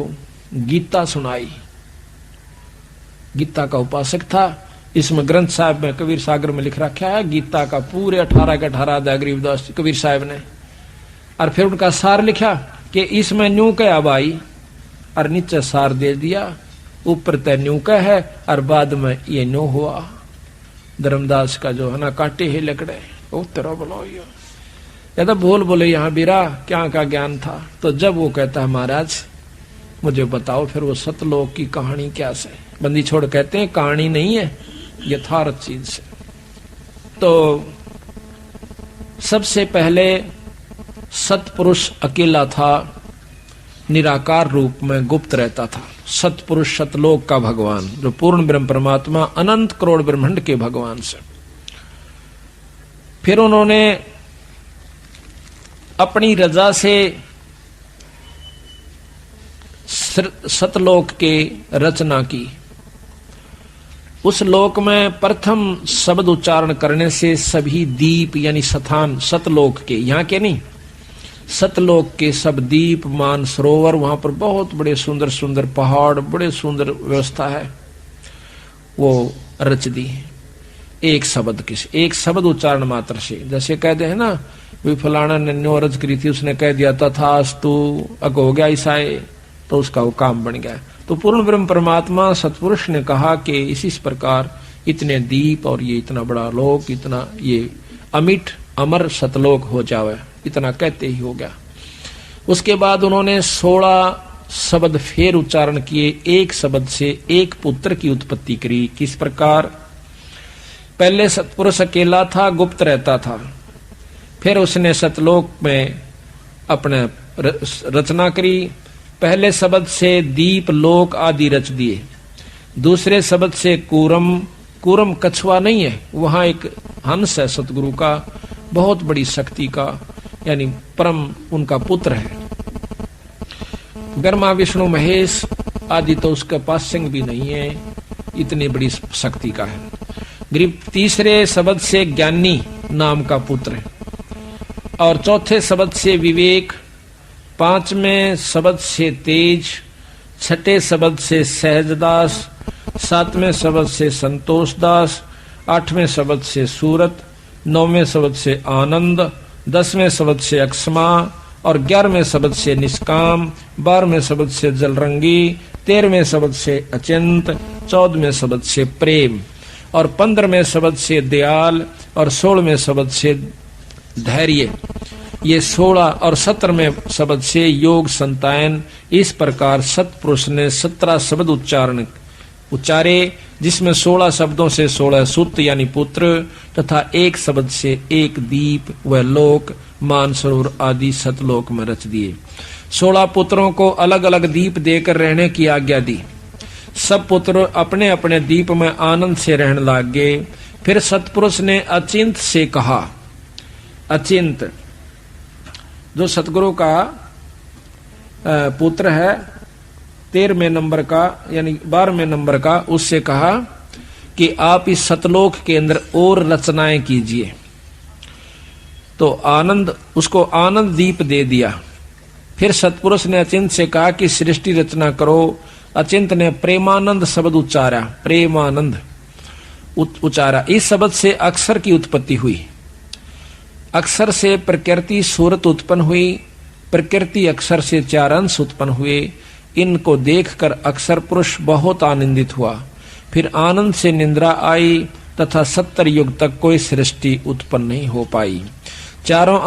गीता सुनाई, गीता का उपासक था, इसमें ग्रंथ साहब में कबीर सागर में लिख रखा है गीता का पूरे 18 के 18 अध्याय गरीबदास कबीर साहब ने, और फिर उनका सार लिखा कि इसमें न्यू कहा भाई, और नीचे सार दे दिया, ऊपर तय न्यू का है और बाद में ये न्यू हुआ। धर्मदास का जो है ना काटे ही लकड़े, ओ तेरा बोलो या तो बोल बोले यहाँ बीरा क्या का ज्ञान था। तो जब वो कहता है महाराज मुझे बताओ फिर वो सतलोक की कहानी क्या से, बंदी छोड़ कहते हैं कहानी नहीं है यथार्थ चीज से। तो सबसे पहले सतपुरुष अकेला था, निराकार रूप में गुप्त रहता था। सतपुरुष सतलोक का भगवान जो पूर्ण ब्रह्म परमात्मा अनंत करोड़ ब्रह्मांड के भगवान से। फिर उन्होंने अपनी रजा से सतलोक के रचना की। उस लोक में प्रथम शब्द उच्चारण करने से सभी दीप यानी स्थान सतलोक के, यहाँ के नहीं, सतलोक के सब दीप मान सरोवर, वहां पर बहुत बड़े सुंदर सुंदर पहाड़, बड़े सुंदर व्यवस्था है, वो रच दी एक शब्द के, एक शब्द उच्चारण मात्र से। जैसे कहते हैं ना वे फलाना ने न्यो रच करी थी, उसने कह दिया तथास्तु, अग हो गया ईसाई, तो उसका वो काम बन गया। तो पूर्ण ब्रह्म परमात्मा सतपुरुष ने कहा कि इसी प्रकार इतने दीप और ये इतना बड़ा लोक, इतना ये अमिट अमर सतलोक हो जावे, इतना कहते ही हो गया। उसके बाद उन्होंने 16 शब्द फेर उच्चारण किए, एक शब्द से एक पुत्र की उत्पत्ति करी। किस प्रकार? पहले सतपुरुष अकेला था, गुप्त रहता था, फिर उसने सतलोक में अपने रचना करी। पहले शब्द से दीप लोक आदि रच दिए, दूसरे शब्द से कूरम, कूरम कछुआ नहीं है, वहां एक हंस है सतगुरु का, बहुत बड़ी शक्ति का, यानी परम उनका पुत्र है। ब्रह्मा विष्णु महेश आदि तो उसके पास सिंह भी नहीं है, इतनी बड़ी शक्ति का है। तीसरे शब्द से ज्ञानी नाम का पुत्र है, और चौथे शब्द से विवेक, पांचवें शब्द से तेज, छठे शब्द से सहजदास, सातवें शब्द से संतोषदास, आठवें शब्द से सूरत, नौवें शब्द से आनंद, 10वें शब्द से अक्षमा, और 11वें शब्द से निष्काम, 12वें शब्द से जलरंगी, 13वें शब्द से अचिंत, 14वें शब्द से प्रेम, और 15वें शब्द से दयाल, और 16वें शब्द से धैर्य। ये 16 और 17वें शब्द से योग संतायन। इस प्रकार सतपुरुष ने 17 शब्द उच्चारे, जिसमें 16 शब्दों से 16 सुत यानी पुत्र, तथा एक शब्द से एक दीप व लोक मानसरोवर आदि सतलोक में रच दिए। 16 पुत्रों को अलग अलग दीप देकर रहने की आज्ञा दी। सब पुत्र अपने अपने दीप में आनंद से रहने लग गए। फिर सतपुरुष ने अचिंत से कहा, अचिंत जो सतगुरु का पुत्र है 13वें नंबर का यानी 12वें नंबर का, उससे कहा कि आप इस सतलोक के अंदर और रचनाएं कीजिए। तो आनंद, उसको आनंद दीप दे दिया। फिर सतपुरुष ने अचिंत से कहा कि सृष्टि रचना करो। अचिंत ने प्रेमानंद शब्द उच्चारा, प्रेमानंद उच्चारा। इस शब्द से अक्षर की उत्पत्ति हुई। अक्षर से प्रकृति सूरत उत्पन्न हुई, प्रकृति अक्षर से 4 अंश उत्पन्न हुए। इनको देखकर अक्षर पुरुष बहुत आनंदित हुआ। फिर आनंद से निद्रा आई तथा 70 युग तक कोई सृष्टि उत्पन्न नहीं हो पाई। चारों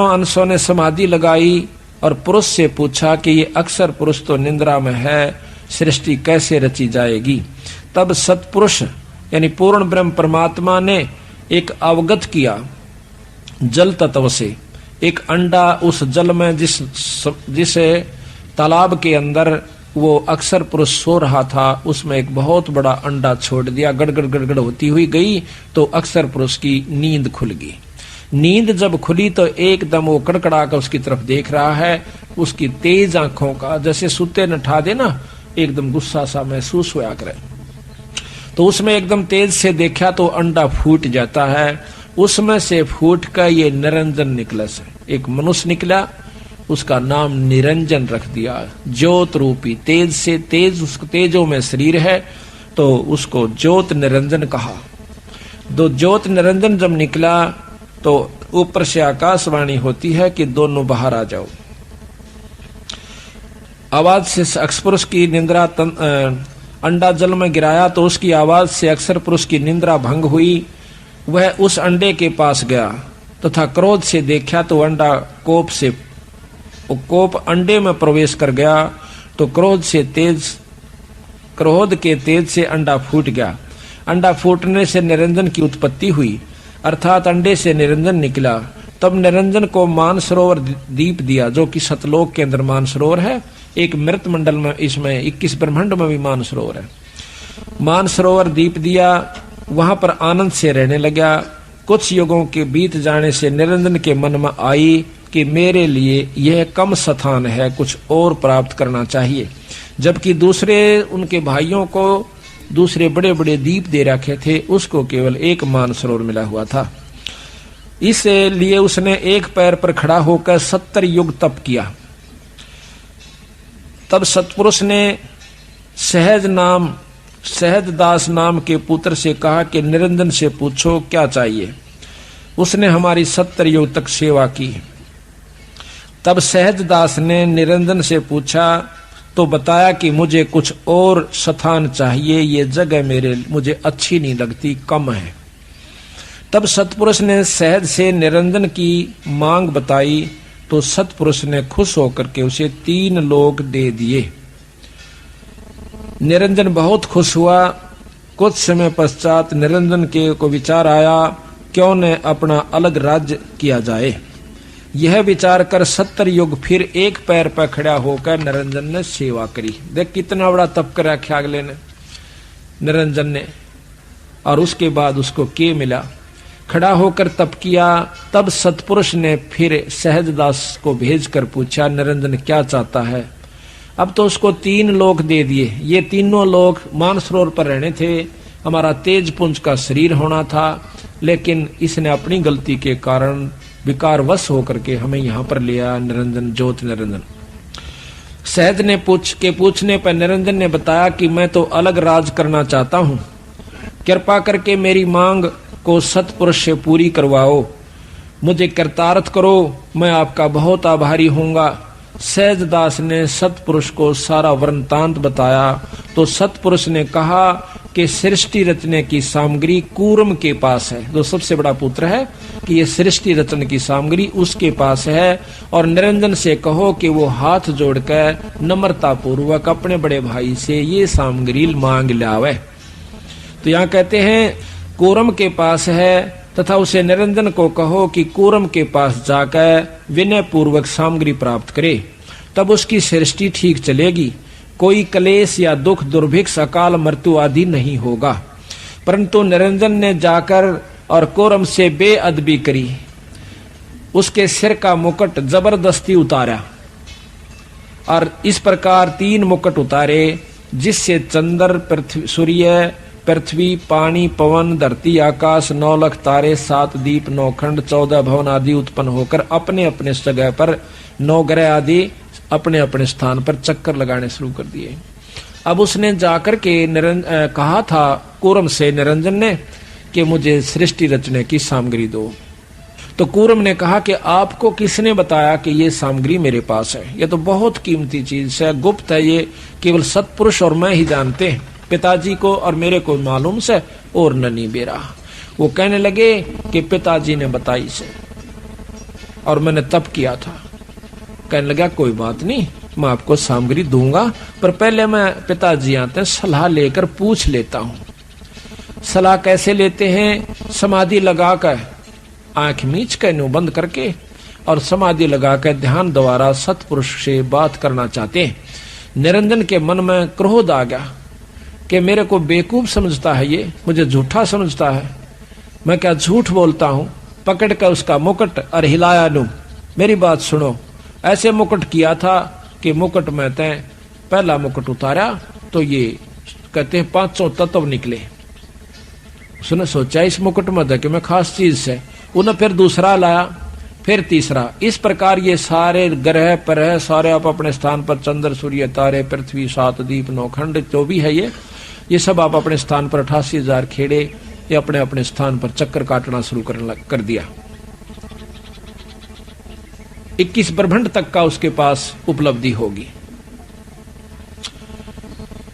अंशों ने समाधि लगाई और पुरुष से पूछा कि ये अक्षर पुरुष तो निद्रा में है, सृष्टि कैसे रची जाएगी। तब सतपुरुष यानी पूर्ण ब्रह्म परमात्मा ने एक अवगत किया जल तत्व से। एक अंडा उस जल में जिस तालाब के अंदर वो अक्षर पुरुष सो रहा था, उसमें एक बहुत बड़ा अंडा छोड़ दिया। गड़गड़ गड़गड़ होती हुई गई तो अक्षर पुरुष की नींद खुल गई। नींद जब खुली तो एकदम वो कड़कड़ा कर उसकी तरफ देख रहा है। उसकी तेज आंखों का जैसे सुते न ठा दे ना, एकदम गुस्सा सा महसूस होया करे। तो उसमें एकदम तेज से देखा तो अंडा फूट जाता है, उसमें से फूट कर ये निरंजन निकला से एक मनुष्य निकला, उसका नाम निरंजन रख दिया। ज्योत रूपी तेज से, तेज उसको तेजों में शरीर है तो उसको ज्योत निरंजन कहा। दो ज्योत निरंजन जब निकला तो ऊपर से आकाशवाणी होती है कि दोनों बाहर आ जाओ। आवाज से अक्सर पुरुष की निंद्रा अंडा जल में गिराया तो उसकी आवाज से अक्सर पुरुष की निंद्रा भंग हुई। वह उस अंडे के पास गया तथा क्रोध से देखा तो अंडा कोप अंडे में प्रवेश कर गया तो क्रोध के तेज से अंडा फूट गया। अंडा फूटने से निरंजन की उत्पत्ति हुई, अर्थात अंडे से निरंजन निकला। तब निरंजन को मानसरोवर दीप दिया, जो कि सतलोक के अंदर मानसरोवर है। एक मृत मंडल में, इसमें 21 ब्रह्मांड में भी मानसरोवर है। मानसरोवर दीप दिया, वहां पर आनंद से रहने लगा। कुछ युगों के बीत जाने से निरंजन के मन में आई कि मेरे लिए यह कम स्थान है, कुछ और प्राप्त करना चाहिए। जबकि दूसरे उनके भाइयों को दूसरे बड़े बड़े दीप दे रखे थे, उसको केवल एक मानसरोवर मिला हुआ था। इसलिए उसने एक पैर पर खड़ा होकर 70 युग तप किया। तब सतपुरुष ने सहजदास नाम के पुत्र से कहा कि निरंजन से पूछो क्या चाहिए। उसने हमारी 70 युग तक सेवा की। तब सहजदास ने निरंजन से पूछा तो बताया कि मुझे कुछ और स्थान चाहिए, ये जगह मुझे अच्छी नहीं लगती, कम है। तब सतपुरुष ने सहज से निरंजन की मांग बताई तो सतपुरुष ने खुश होकर के उसे 3 लोक दे दिए। निरंजन बहुत खुश हुआ। कुछ समय पश्चात निरंजन को विचार आया क्यों न अपना अलग राज्य किया जाए। यह विचार कर 70 युग फिर एक पैर पर खड़ा होकर निरंजन ने सेवा करी। देख कितना बड़ा तप कर रखा अगले ने, निरंजन ने। और उसके बाद उसको क्या मिला, खड़ा होकर तप किया। तब सतपुरुष ने फिर सहजदास को भेजकर पूछा निरंजन क्या चाहता है। अब तो उसको 3 लोक दे दिए। ये तीनों लोक मानसरोवर पर रहने थे, हमारा तेज पुंज का शरीर होना था, लेकिन इसने अपनी गलती के कारण विकारवश होकर के हमें यहाँ पर लिया। निरंजन, ज्योत निरंजन। सहज ने पूछने पर निरंजन ने बताया कि मैं तो अलग राज करना चाहता हूँ, कृपा करके मेरी मांग को सतपुरुष से पूरी करवाओ, मुझे कृतार्थ करो, मैं आपका बहुत आभारी होऊंगा। सहजदास ने सतपुरुष को सारा वृत्तांत बताया तो सतपुरुष ने कहा कि सृष्टि रचने की सामग्री कूर्म के पास है, जो सबसे बड़ा पुत्र है, कि ये सृष्टि रचने की सामग्री उसके पास है। और निरंजन से कहो कि वो हाथ जोड़कर नम्रता पूर्वक अपने बड़े भाई से ये सामग्री मांग लावे। तो यहाँ कहते हैं कूर्म के पास है, तथा उसे निरंजन को कहो कि कूर्म के पास जाकर विनय पूर्वक सामग्री प्राप्त करे, तब उसकी सृष्टि ठीक चलेगी, कोई क्लेश या दुख दुर्भिक्ष अकाल मृत्यु आदि नहीं होगा। परंतु निरंजन ने जाकर और कूर्म से बेअदबी करी, उसके सिर का मुकुट जबरदस्ती उतारा और इस प्रकार 3 मुकुट उतारे, जिससे चंद्र सूर्य पृथ्वी पानी पवन धरती आकाश 9 लाख तारे 7 दीप 9 खंड 14 भवन आदि उत्पन्न होकर अपने अपने जगह पर 9 ग्रह आदि अपने अपने स्थान पर चक्कर लगाने शुरू कर दिए। अब उसने जाकर के कहा था कूर्म से निरंजन ने कि मुझे सृष्टि रचने की सामग्री दो। तो कूर्म ने कहा कि आपको किसने बताया कि ये सामग्री मेरे पास है, ये तो बहुत कीमती चीज है, गुप्त है, ये केवल सतपुरुष और मैं ही जानते हैं, पिताजी को और मेरे को मालूम से और ननी बेरा। वो कहने लगे कि पिताजी ने बताई से और मैंने तप किया था। कहने लगा कोई बात नहीं, मैं आपको सामग्री दूंगा, पर पहले मैं पिताजी आते हैं सलाह लेकर पूछ लेता हूँ। सलाह कैसे लेते हैं? समाधि लगाकर, आंख मीच कर न्यू बंद करके और समाधि लगाकर ध्यान द्वारा सतपुरुष से बात करना चाहते हैं। निरंजन के मन में क्रोध आ गया कि मेरे को बेवकूफ समझता है, ये मुझे झूठा समझता है, मैं क्या झूठ बोलता हूँ। पकड़ कर उसका मुकुट और हिलाया नू, मेरी बात सुनो। ऐसे मुकुट किया था कि मुकुट में तय पहला मुकुट उतारा तो ये कहते हैं 500 तत्व निकले। उसने सोचा इस मुकुट में कि मैं खास चीज से, उन्हें फिर दूसरा लाया, फिर तीसरा। इस प्रकार ये सारे ग्रह परह सारे आप अपने स्थान पर, चंद्र सूर्य तारे पृथ्वी 7 द्वीप 9 खंड जो भी है ये सब आप अपने स्थान पर 88,000 खेड़े ये अपने अपने स्थान पर चक्कर काटना शुरू कर दिया। 21 ब्रह्मांड तक का उसके पास उपलब्धि होगी।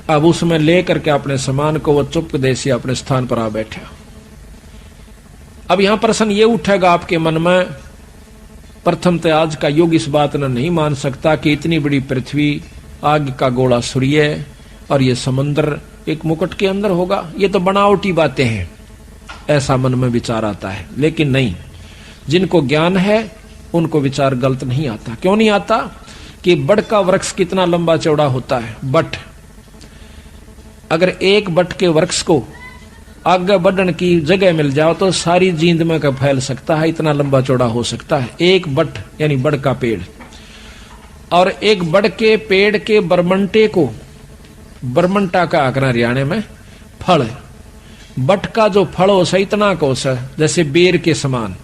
अब उसमें लेकर के अपने सामान को वो चुपके से अपने स्थान पर आ बैठा। अब यहां प्रश्न ये उठेगा आपके मन में, प्रथम तो आज का युग इस बात ने नहीं मान सकता कि इतनी बड़ी पृथ्वी, आग का गोला सूर्य और ये समुद्र एक मुकुट के अंदर होगा, ये तो बनावटी बातें हैं, ऐसा मन में विचार आता है। लेकिन नहीं, जिनको ज्ञान है उनको विचार गलत नहीं आता। क्यों नहीं आता? कि बड़ का वृक्ष कितना लंबा चौड़ा होता है, बट अगर एक बट के वृक्ष को आगे बढ़ने की जगह मिल जाओ तो सारी जींद में का फैल सकता है, इतना लंबा चौड़ा हो सकता है एक बट, यानी बड़ का पेड़। और एक बड़ के पेड़ के बरमंटे को, बरमंटा का आकरा हरियाणा में फल, बट का जो फल हो सा इतना कोस है जैसे बेर के समान,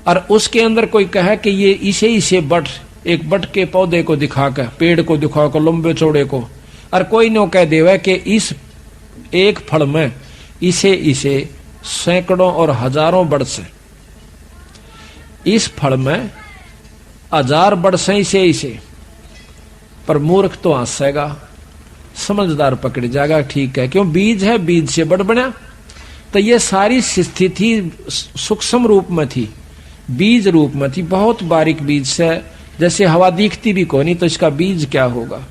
और उसके अंदर कोई कहे कि ये इसे बट, एक बट के पौधे को दिखाकर, पेड़ को दिखाकर लंबे चौड़े को, और कोई न कह देवे कि इस एक फल में इसे सैकड़ों और हजारों बरस, इस फल में 1000 बरस इसे, पर मूर्ख तो हंसेगा, समझदार पकड़ जाएगा, ठीक है, क्यों बीज है, बीज से बड़ बना। तो ये सारी स्थिति सूक्ष्म रूप में थी, बीज रूप में थी, बहुत बारीक बीज से, जैसे हवा दिखती भी कोई नहीं तो इसका बीज क्या होगा,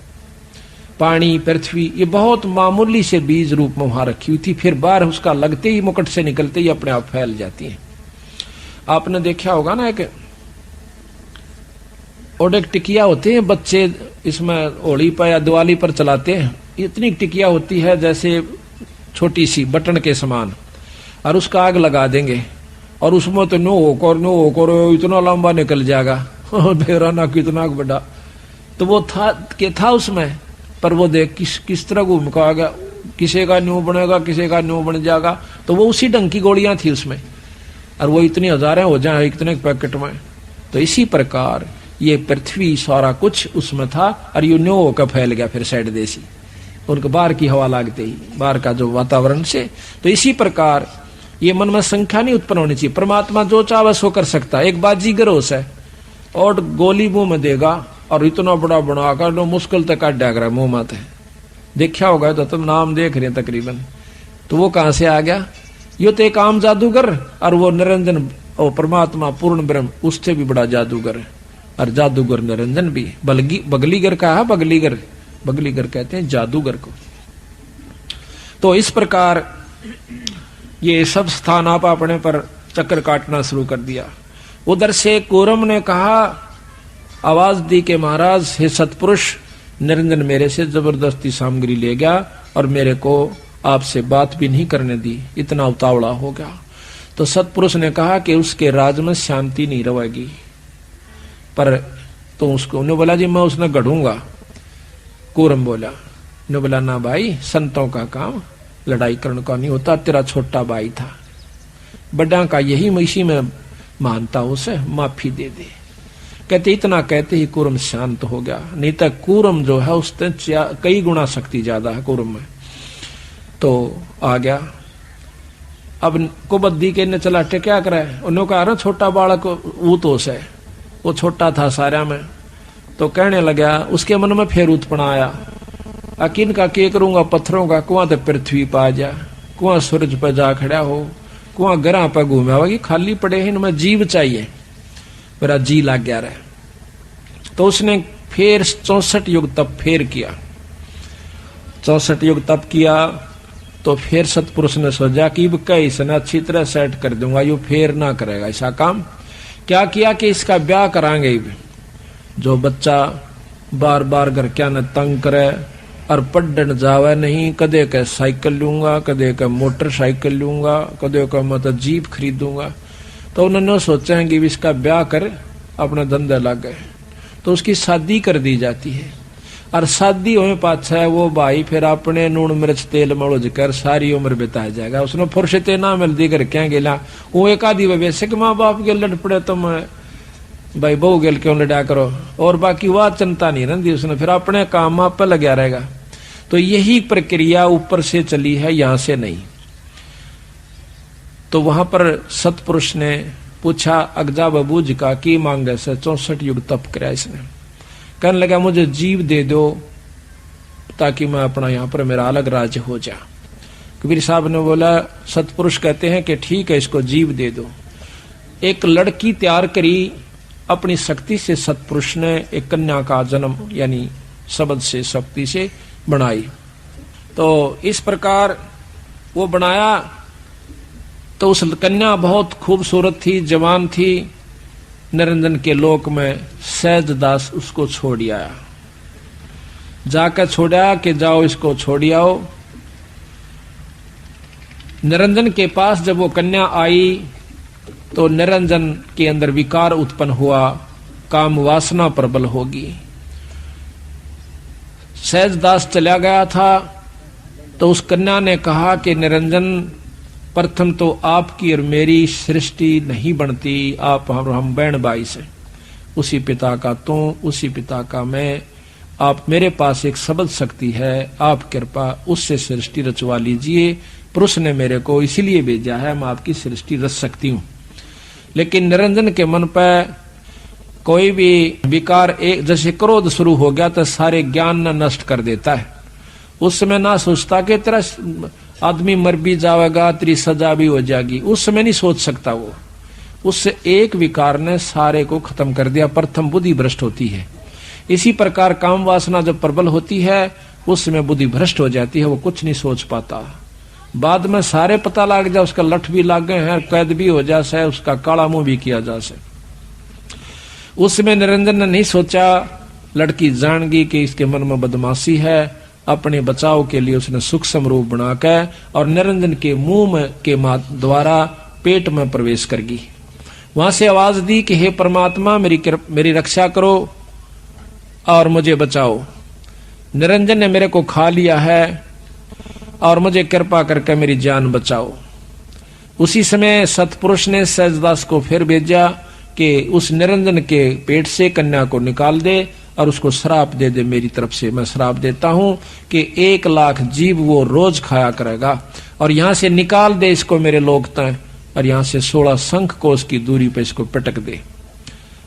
पानी पृथ्वी, ये बहुत मामूली से बीज रूप में वहां रखी हुई थी। फिर बाहर उसका लगते ही, मुकुट से निकलते ही अपने आप फैल जाती है। आपने देखा होगा ना, एक ओडेक टिकिया होते हैं बच्चे, इसमें होली पर या दिवाली पर चलाते हैं, इतनी टिकिया होती है जैसे छोटी सी बटन के समान, और उसका आग लगा देंगे और उसमें तो नो होकर इतना लंबा निकल जाएगा, बेराना कितना बड़ा। तो वो था उसमें, पर वो देख किस तरह घूम आ गया, किसी का न्यू बनेगा, किसी का न्यू बन जाएगा। तो वो उसी ढंग की गोलियां थी उसमें, और वो इतनी हजारें हो जाए इतने पैकेट में। तो इसी प्रकार ये पृथ्वी सारा कुछ उसमें था, और यू न्यू होकर फैल गया फिर साइड देसी, उनको बाहर की हवा लागते ही, बाहर का जो वातावरण से। तो इसी प्रकार ये मन में संख्या नहीं उत्पन्न होनी चाहिए। परमात्मा जो चाहे सो कर सकता है। एक बाजीगर हो है और गोली मुंह में देगा और इतना बड़ा बनाकर लो मुश्किल तक काट डाग मुंह में थे, देखा होगा तो तुम नाम देख रहे हैं तकरीबन। तो वो कहां से आ गया? यो तो एक आम जादूगर, और वो निरंजन और परमात्मा पूर्ण ब्रह्म उससे भी बड़ा जादूगर है। और जादूगर निरंजन भी, बगलीगर कहा, बगलीगर कहते हैं जादूगर को। तो इस प्रकार ये सब स्थान आप अपने पर चक्कर काटना शुरू कर दिया। उधर से कूरम ने कहा, आवाज दी के महाराज हे सतपुरुष, निरंजन मेरे से जबरदस्ती सामग्री ले गया और मेरे को आपसे बात भी नहीं करने दी, इतना उतावला हो गया। तो सतपुरुष ने कहा कि उसके राज में शांति नहीं रहेगी। पर तो उसको उन्होंने बोला जी मैं उसने गढ़ूंगा। कूरम बोला, ने बोला ना भाई, संतों का काम लड़ाई करने का नहीं होता, तेरा छोटा भाई था, बड़ा का यही इसी में मानता, उसे माफी दे दे। कहते इतना कहते ही कूरम शांत हो गया। नहीं तो कूरम जो है उससे कई गुना शक्ति ज्यादा है कूरम में। तो आ गया। अब कुबद्दी के ने चलाटे क्या करे, उन्होंने कहा ना छोटा बालक वो तो है, वो छोटा था सारा में। तो कहने लगा, उसके मन में फिर उत्पन्न आया, अकिन का के करूंगा पत्थरों का, कुआं तो पृथ्वी पा जा, कुआं सूरज पर जा खड़ा हो, कुआं गरा पर घूमे होगी, खाली पड़े हैं, इनमें जीव चाहिए, मेरा जी लग गया रहे। तो उसने फिर 64 युग तप फेर किया। 64 युग तप किया तो फिर सतपुरुष ने सोचा कि कई से अच्छी तरह सेट कर दूंगा, यू फेर ना करेगा ऐसा काम। क्या किया कि इसका ब्याह करांगे। जो बच्चा बार बार घर क्या न तंग करे और पढ़ने जावे नहीं, कदे के साइकिल लूंगा, कदे के मोटरसाइकिल लूंगा, कदे का मतलब जीप खरीदूंगा। तो उन्होंने सोचा है कि इसका ब्याह कर अपना धंधा लग गए। तो उसकी शादी कर दी जाती है और शादी होने पाछा है वो भाई फिर अपने नून मिर्च तेल मड़ोज कर सारी उम्र बिता जाएगा। उसने फुर्सते ना मिलती कर क्या गेला वो एक आदि वैसे कि माँ बाप के लड़ पड़े तुम भाई बहू गेल क्यों लड़ा करो, और बाकी वह चिंता नहीं रहती उसने, फिर अपने काम आप पे लगा रहेगा। तो यही प्रक्रिया ऊपर से चली है, यहां से नहीं। तो वहां पर सतपुरुष ने पूछा अगजा बबू जी का की मांगे से 64 युग तप कराया इसने। कहने लगा मुझे जीव दे दो ताकि मैं अपना यहां पर मेरा अलग राज्य हो जा। कबीर साहब ने बोला, सतपुरुष कहते हैं कि ठीक है इसको जीव दे दो। एक लड़की तैयार करी अपनी शक्ति से, सतपुरुष ने एक कन्या का जन्म यानी शब्द से शक्ति से बनाई। तो इस प्रकार वो बनाया। तो उस कन्या बहुत खूबसूरत थी, जवान थी। निरंजन के लोक में सहजदास उसको छोड़ आया, जाकर छोड़ा कि जाओ इसको छोड़ आओ। निरंजन के पास जब वो कन्या आई तो निरंजन के अंदर विकार उत्पन्न हुआ, काम वासना प्रबल होगी। सहजदास चला गया था तो उस कन्या ने कहा कि निरंजन प्रथम तो आपकी और मेरी सृष्टि नहीं बनती, आप हम बहन भाई से, उसी पिता का तू उसी पिता का मैं, आप मेरे पास एक शब्द शक्ति है, आप कृपा उससे सृष्टि रचवा लीजिए। पुरुष ने मेरे को इसीलिए भेजा है, मैं आपकी सृष्टि रच सकती हूँ। लेकिन निरंजन के मन पर कोई भी विकार एक जैसे क्रोध शुरू हो गया तो सारे ज्ञान न नष्ट कर देता है। उस समय ना सोचता कि तेरा आदमी मर भी जाएगा, तेरी सजा भी हो जाएगी, उस समय नहीं सोच सकता वो। उससे एक विकार ने सारे को खत्म कर दिया। प्रथम बुद्धि भ्रष्ट होती है। इसी प्रकार काम वासना जब प्रबल होती है उस समय बुद्धि भ्रष्ट हो जाती है, वो कुछ नहीं सोच पाता। बाद में सारे पता लग जाए, उसका लठ भी लग गए हैं, कैद भी हो जाए, उसका काला मुंह भी किया जा सके। उस समय निरंजन ने नहीं सोचा, लड़की जान गई कि इसके मन में बदमाशी है। अपने बचाव के लिए उसने सूक्ष्म रूप बनाकर और निरंजन के मुंह में के द्वारा पेट में प्रवेश कर गई। वहां से आवाज दी कि हे परमात्मा मेरी रक्षा करो और मुझे बचाओ। निरंजन ने मेरे को खा लिया है और मुझे कृपा करके मेरी जान बचाओ। उसी समय सतपुरुष ने सहजदास को फिर भेजा कि उस निरंजन के पेट से कन्या को निकाल दे और उसको श्राप दे दे। मेरी तरफ से मैं श्राप देता हूं कि 1 लाख जीव वो रोज खाया करेगा, और यहां से निकाल दे इसको मेरे लोक तय, और यहां से 16 शंख कोस की दूरी पे इसको पटक दे।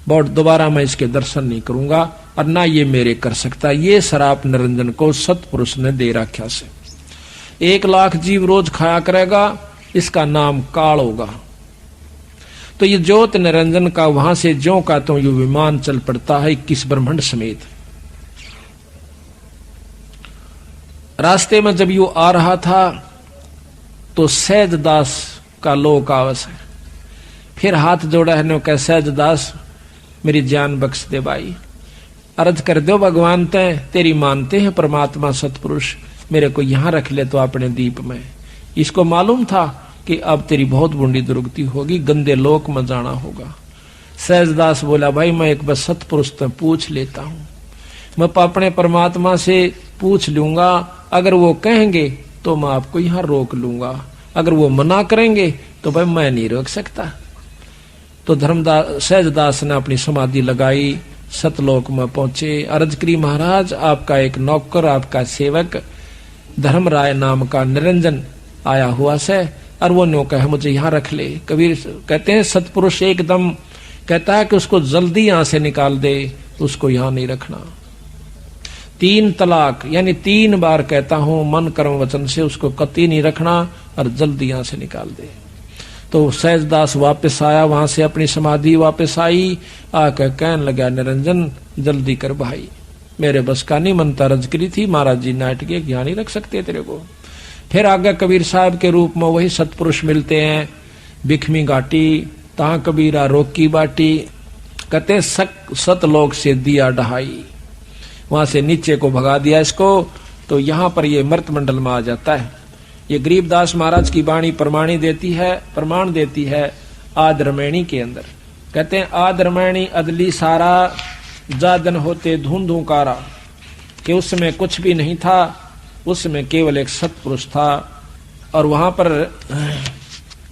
बहुत दोबारा मैं इसके दर्शन नहीं करूंगा और ना ये मेरे कर सकता। ये श्राप निरंजन को सतपुरुष ने दे रखा से 1 लाख जीव रोज खाया करेगा, इसका नाम काल होगा। तो ये ज्योत निरंजन का वहां से ज्यों का तो ये विमान चल पड़ता है 21 ब्रह्मांड समेत। रास्ते में जब यू आ रहा था तो सहजदास का लोक आवस है। फिर हाथ जोड़ा है नो कह, सहजदास मेरी जान बख्श दे भाई, अर्ज कर दो भगवान तेरी मानते हैं परमात्मा सतपुरुष, मेरे को यहां रख ले तो अपने दीप में। इसको मालूम था कि अब तेरी बहुत बूंदी दुर्गति होगी, गंदे लोक में जाना होगा। सहजदास बोला, भाई मैं एक बार सतपुरुष से पूछ लेता हूं, मैं अपने परमात्मा से पूछ लूंगा, अगर वो कहेंगे तो मैं आपको यहां रोक लूंगा, अगर वो मना करेंगे तो भाई मैं नहीं रोक सकता। तो सहजदास ने अपनी समाधि लगाई, सतलोक में पहुंचे। अर्ज करी, महाराज आपका एक नौकर, आपका सेवक धर्मराय नाम का निरंजन आया हुआ से, और वो नो कहे मुझे यहां रख ले। कबीर कहते हैं सतपुरुष एकदम कहता है कि उसको जल्दी यहां से निकाल दे, उसको यहां नहीं रखना। 3 तलाक यानी 3 बार कहता हूं मन कर्म वचन से उसको कतई नहीं रखना और जल्दी यहां से निकाल दे। तो सहजदास वापस आया, वहां से अपनी समाधि वापस आई, आकर कहने लगा, निरंजन जल्दी कर भाई, मेरे बस का नहीं मनता। रज करी थी महाराज जी नाट के, यहां नहीं रख सकते तेरे को। फिर आगे कबीर साहब के रूप में वही सतपुरुष मिलते हैं, बिखमी घाटी तहां कबीरा रोकी बाटी। कहते सतलोक से दिया डहाई, वहां से नीचे को भगा दिया इसको, तो यहां पर ये मृत मंडल में आ जाता है। ये गरीबदास महाराज की वाणी प्रमाण देती है आद रमैणी के अंदर। कहते हैं आद रमैणी अदली सारा, जादन होते धूंधू कारा, कि उस समय कुछ भी नहीं था, उस समय केवल एक सत्पुरुष था, और वहां पर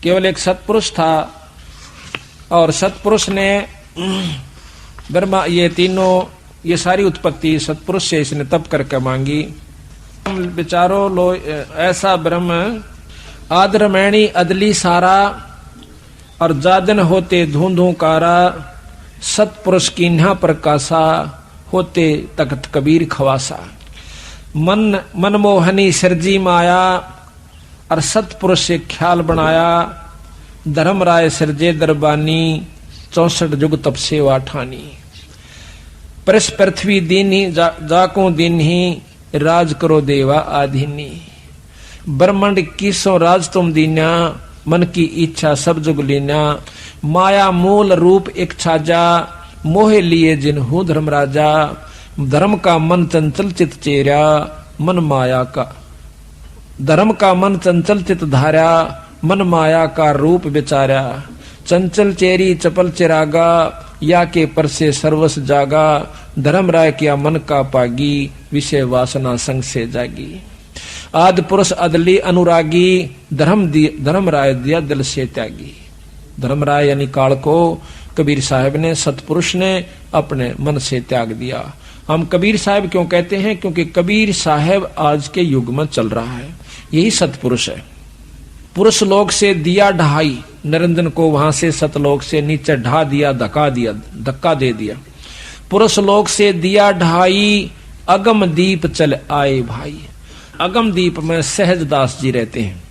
केवल एक सत्पुरुष था, और सत्पुरुष ने ब्रह्मा ये तीनों ये सारी उत्पत्ति सत्पुरुष से इसने तप करके मांगी। विचारो लो ऐसा ब्रह्म आदरमैणी अदली सारा, और जादन होते धूंधू कारा, सत्पुरुष की न्हा प्रकाशा, होते तख्त कबीर खवासा। मन मनमोहनी सिरजी माया, और सत्पुरुष से ख्याल बनाया, धर्म राय सिरजे दरबानी, 64 युग तप सेवा ठानी। परस पृथ्वी दीनी जाको दिन ही, राज करो देवा आधीनी। ब्रह्मांड कीसो राज तुम दीना, मन की इच्छा सब जुग लीना। माया मूल रूप एक छाजा, मोहे लिए जिन्हू धर्म राजा। धर्म का मन चंचल चित चेरा, मन माया का धर्म का मन चंचल चित धारा, मन माया का रूप विचारा। चंचल चेरी चपल चिरागा, या के पर से सर्वस जागा। धर्म राय किया मन का पागी, विषय वासना संग से जागी। आदि पुरुष अदली अनुरागी, धर्म राय दिया दिल से त्यागी। धर्म राय यानी काल को कबीर साहब ने, सतपुरुष ने अपने मन से त्याग दिया। हम कबीर साहब क्यों कहते हैं? क्योंकि कबीर साहब आज के युग में चल रहा है, यही सतपुरुष है। पुरुष लोक से दिया ढहाई, निरंजन को वहां से सतलोक से नीचे ढा दिया, धक्का दे दिया। पुरुष लोक से दिया ढहाई, अगम दीप चल आए भाई। अगम दीप में सहजदास जी रहते हैं।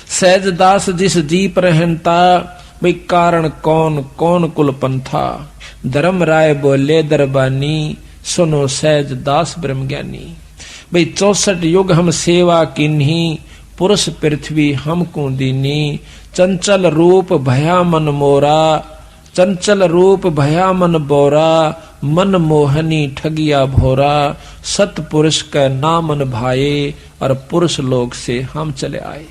सहजदास जिस दीप रहता, भाई कारण कौन कौन कुल पंथा। धर्म राय बोले दरबानी, सुनो सहजदास ब्रह्म ज्ञानी। भाई 64 युग हम सेवा किन्ही, पुरुष पृथ्वी हमको दीनी। चंचल रूप भया मन मोरा, चंचल रूप भया मन बोरा। मन मोहनी ठगिया भोरा, सतपुरुष का नामन भाए। और पुरुष लोग से हम चले आए।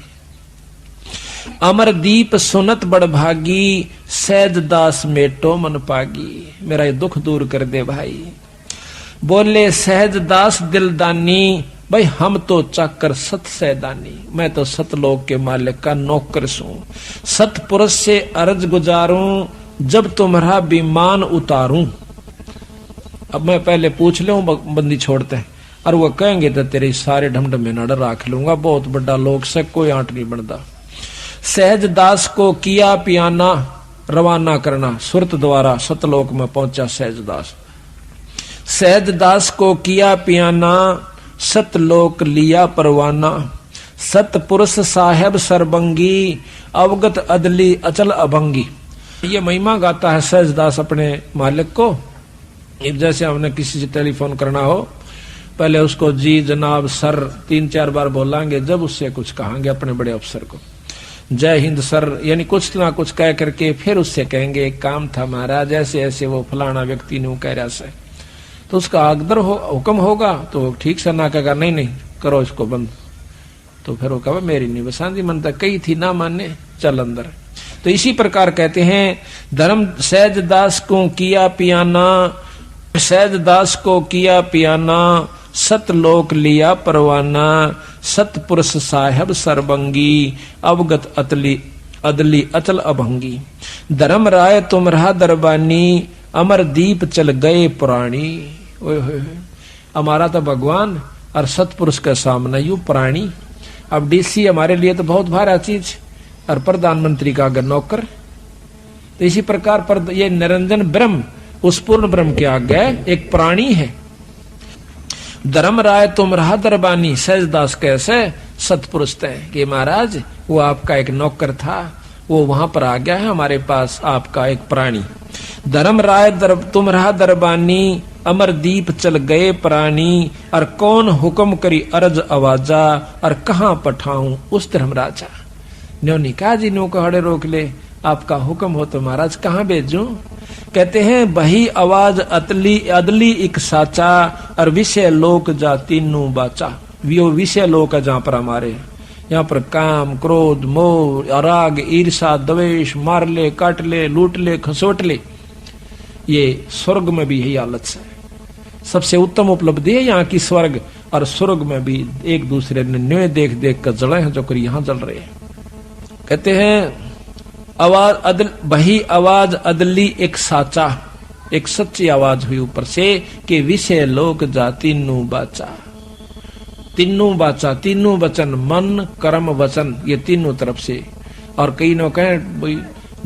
अमर दीप सुनत बड़ भागी, सहजदास मेटो मन पागी। मेरा ये दुख दूर कर दे भाई। बोले सहजदास दिलदानी, भाई हम तो चाकर सत सैदानी। मैं तो सतलोक के मालिक का नौकर सूं। सतपुरुष से अर्ज गुजारूं, जब तुम्हारा विमान उतारूं। अब मैं पहले पूछ लूं, बंदी छोड़ते हैं, और वो कहेंगे तो तेरे सारे ढमढम में नड़ राख लूंगा। बहुत बड़ा लोक से कोई आंट नहीं बनता। सहजदास को किया पियाना, रवाना करना। सुरत द्वारा सतलोक में पहुंचा सहजदास। सहजदास को किया पियाना, सतलोक लिया परवाना। सतपुरुष साहेब सरबंगी, अवगत अदली अचल अभंगी। ये महिमा गाता है सहजदास अपने मालिक को। जैसे हमने किसी से टेलीफोन करना हो, पहले उसको जी जनाब सर 3-4 बार बोलेंगे, जब उससे कुछ कहेंगे अपने बड़े अफसर को जय हिंद सर, यानी कुछ ना कुछ कह करके फिर उससे कहेंगे एक काम था महाराज, ऐसे ऐसे वो फलाना व्यक्ति ने कह रहा से, तो उसका आगदर हुक्म होगा तो ठीक से ना कहेगा नहीं नहीं करो इसको बंद, तो फिर वो कहा मेरी नहीं बसांदी मनता कही थी ना माने चल अंदर। तो इसी प्रकार कहते हैं धर्म सहजदास को किया पियाना, सहजदास को किया पियाना, सतलोक लिया परवाना। सतपुरुष साहेब सरबंगी, अवगत अदली अचल अभंगी। धर्म राय तुम रहा दरबानी, अमर दीप चल गए पुराणी। हमारा तो भगवान और सतपुरुष के सामने यू प्राणी। अब डीसी हमारे लिए तो बहुत भारा चीज, और प्रधानमंत्री का अगर नौकर। तो इसी प्रकार पर ये निरंजन ब्रह्म उस पूर्ण ब्रह्म के आगे एक प्राणी है। धर्म राय तुम रहा दरबानी, सहजदास कैसे सतपुरुष थे कि महाराज वो आपका एक नौकर था, वो वहां पर आ गया है हमारे पास आपका एक प्राणी। धर्म राय तुम रहा दरबानी, अमर दीप चल गए प्राणी। और कौन हुक्म करी अरज आवाजा, और कहां पठाऊं उस धर्म राजा। न्योनी कहा जी नो कहड़े रोक ले, आपका हुक्म हो तो महाराज कहां भेजूं। कहते हैं बही आवाज अदली एक साचा, और विषय लोक जा तीनों बाचा। वो विषय लोक है जहां पर हमारे यहाँ पर काम क्रोध मोह राग ईर्षा द्वेष मार ले काट ले लूट ले खसोट ले, ये स्वर्ग में भी यही हालत है। सबसे उत्तम उपलब्धि है यहाँ की। स्वर्ग और स्वर्ग में भी एक दूसरे ने न्योय देख देख कर जले हैं, जो कर यहाँ जल रहे हैं। कहते हैं आवाज अदल बही आवाज अदली एक साचा, एक सच्ची आवाज हुई ऊपर से कि विषय लोक जा तीनों बाचा। तीनों बाचा, तीनों वचन, मन कर्म वचन, ये तीनों तरफ से। और कई लोग कहें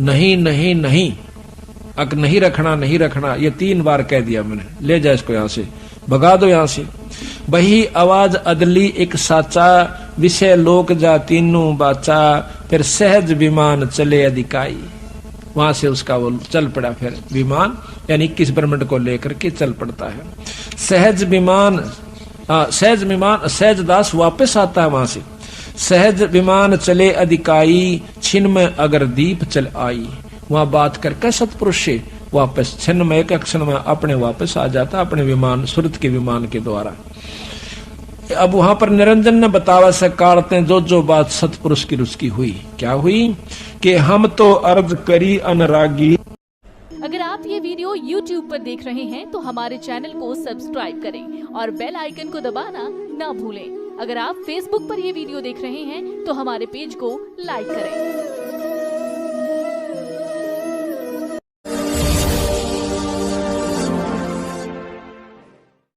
नहीं नहीं नहीं, अक नहीं रखना नहीं रखना, ये 3 बार कह दिया मैंने, ले जाए इसको यहां से, भगा दो यहां से। वही आवाज अदली एक साचा, विषय लोक जा तीनों बाचा, फिर सहज विमान चले अधिकाई। वहां से उसका वो चल पड़ा फिर विमान, यानी 21 ब्रह्मंड को लेकर के चल पड़ता है। सहज विमान, सहज विमान, सहज दास वापस आता है वहां से। सहज विमान चले अधिकाई, छिन में अगर दीप चल आई। वहां बात करके सतपुरुष से वापस छिन्न में एक क्षण में अपने वापस आ जाता, अपने विमान, सुरत के विमान के द्वारा। अब वहां पर निरंजन ने बतावा से काढ़ते जो जो बात सतपुरुष की रुचि हुई। क्या हुई कि हम तो अर्ज करी अनुरागी। अगर आप ये वीडियो YouTube पर देख रहे हैं तो हमारे चैनल को सब्सक्राइब करें और बेल आइकन को दबाना ना भूलें। अगर आप Facebook पर ये वीडियो देख रहे हैं तो हमारे पेज को लाइक करें।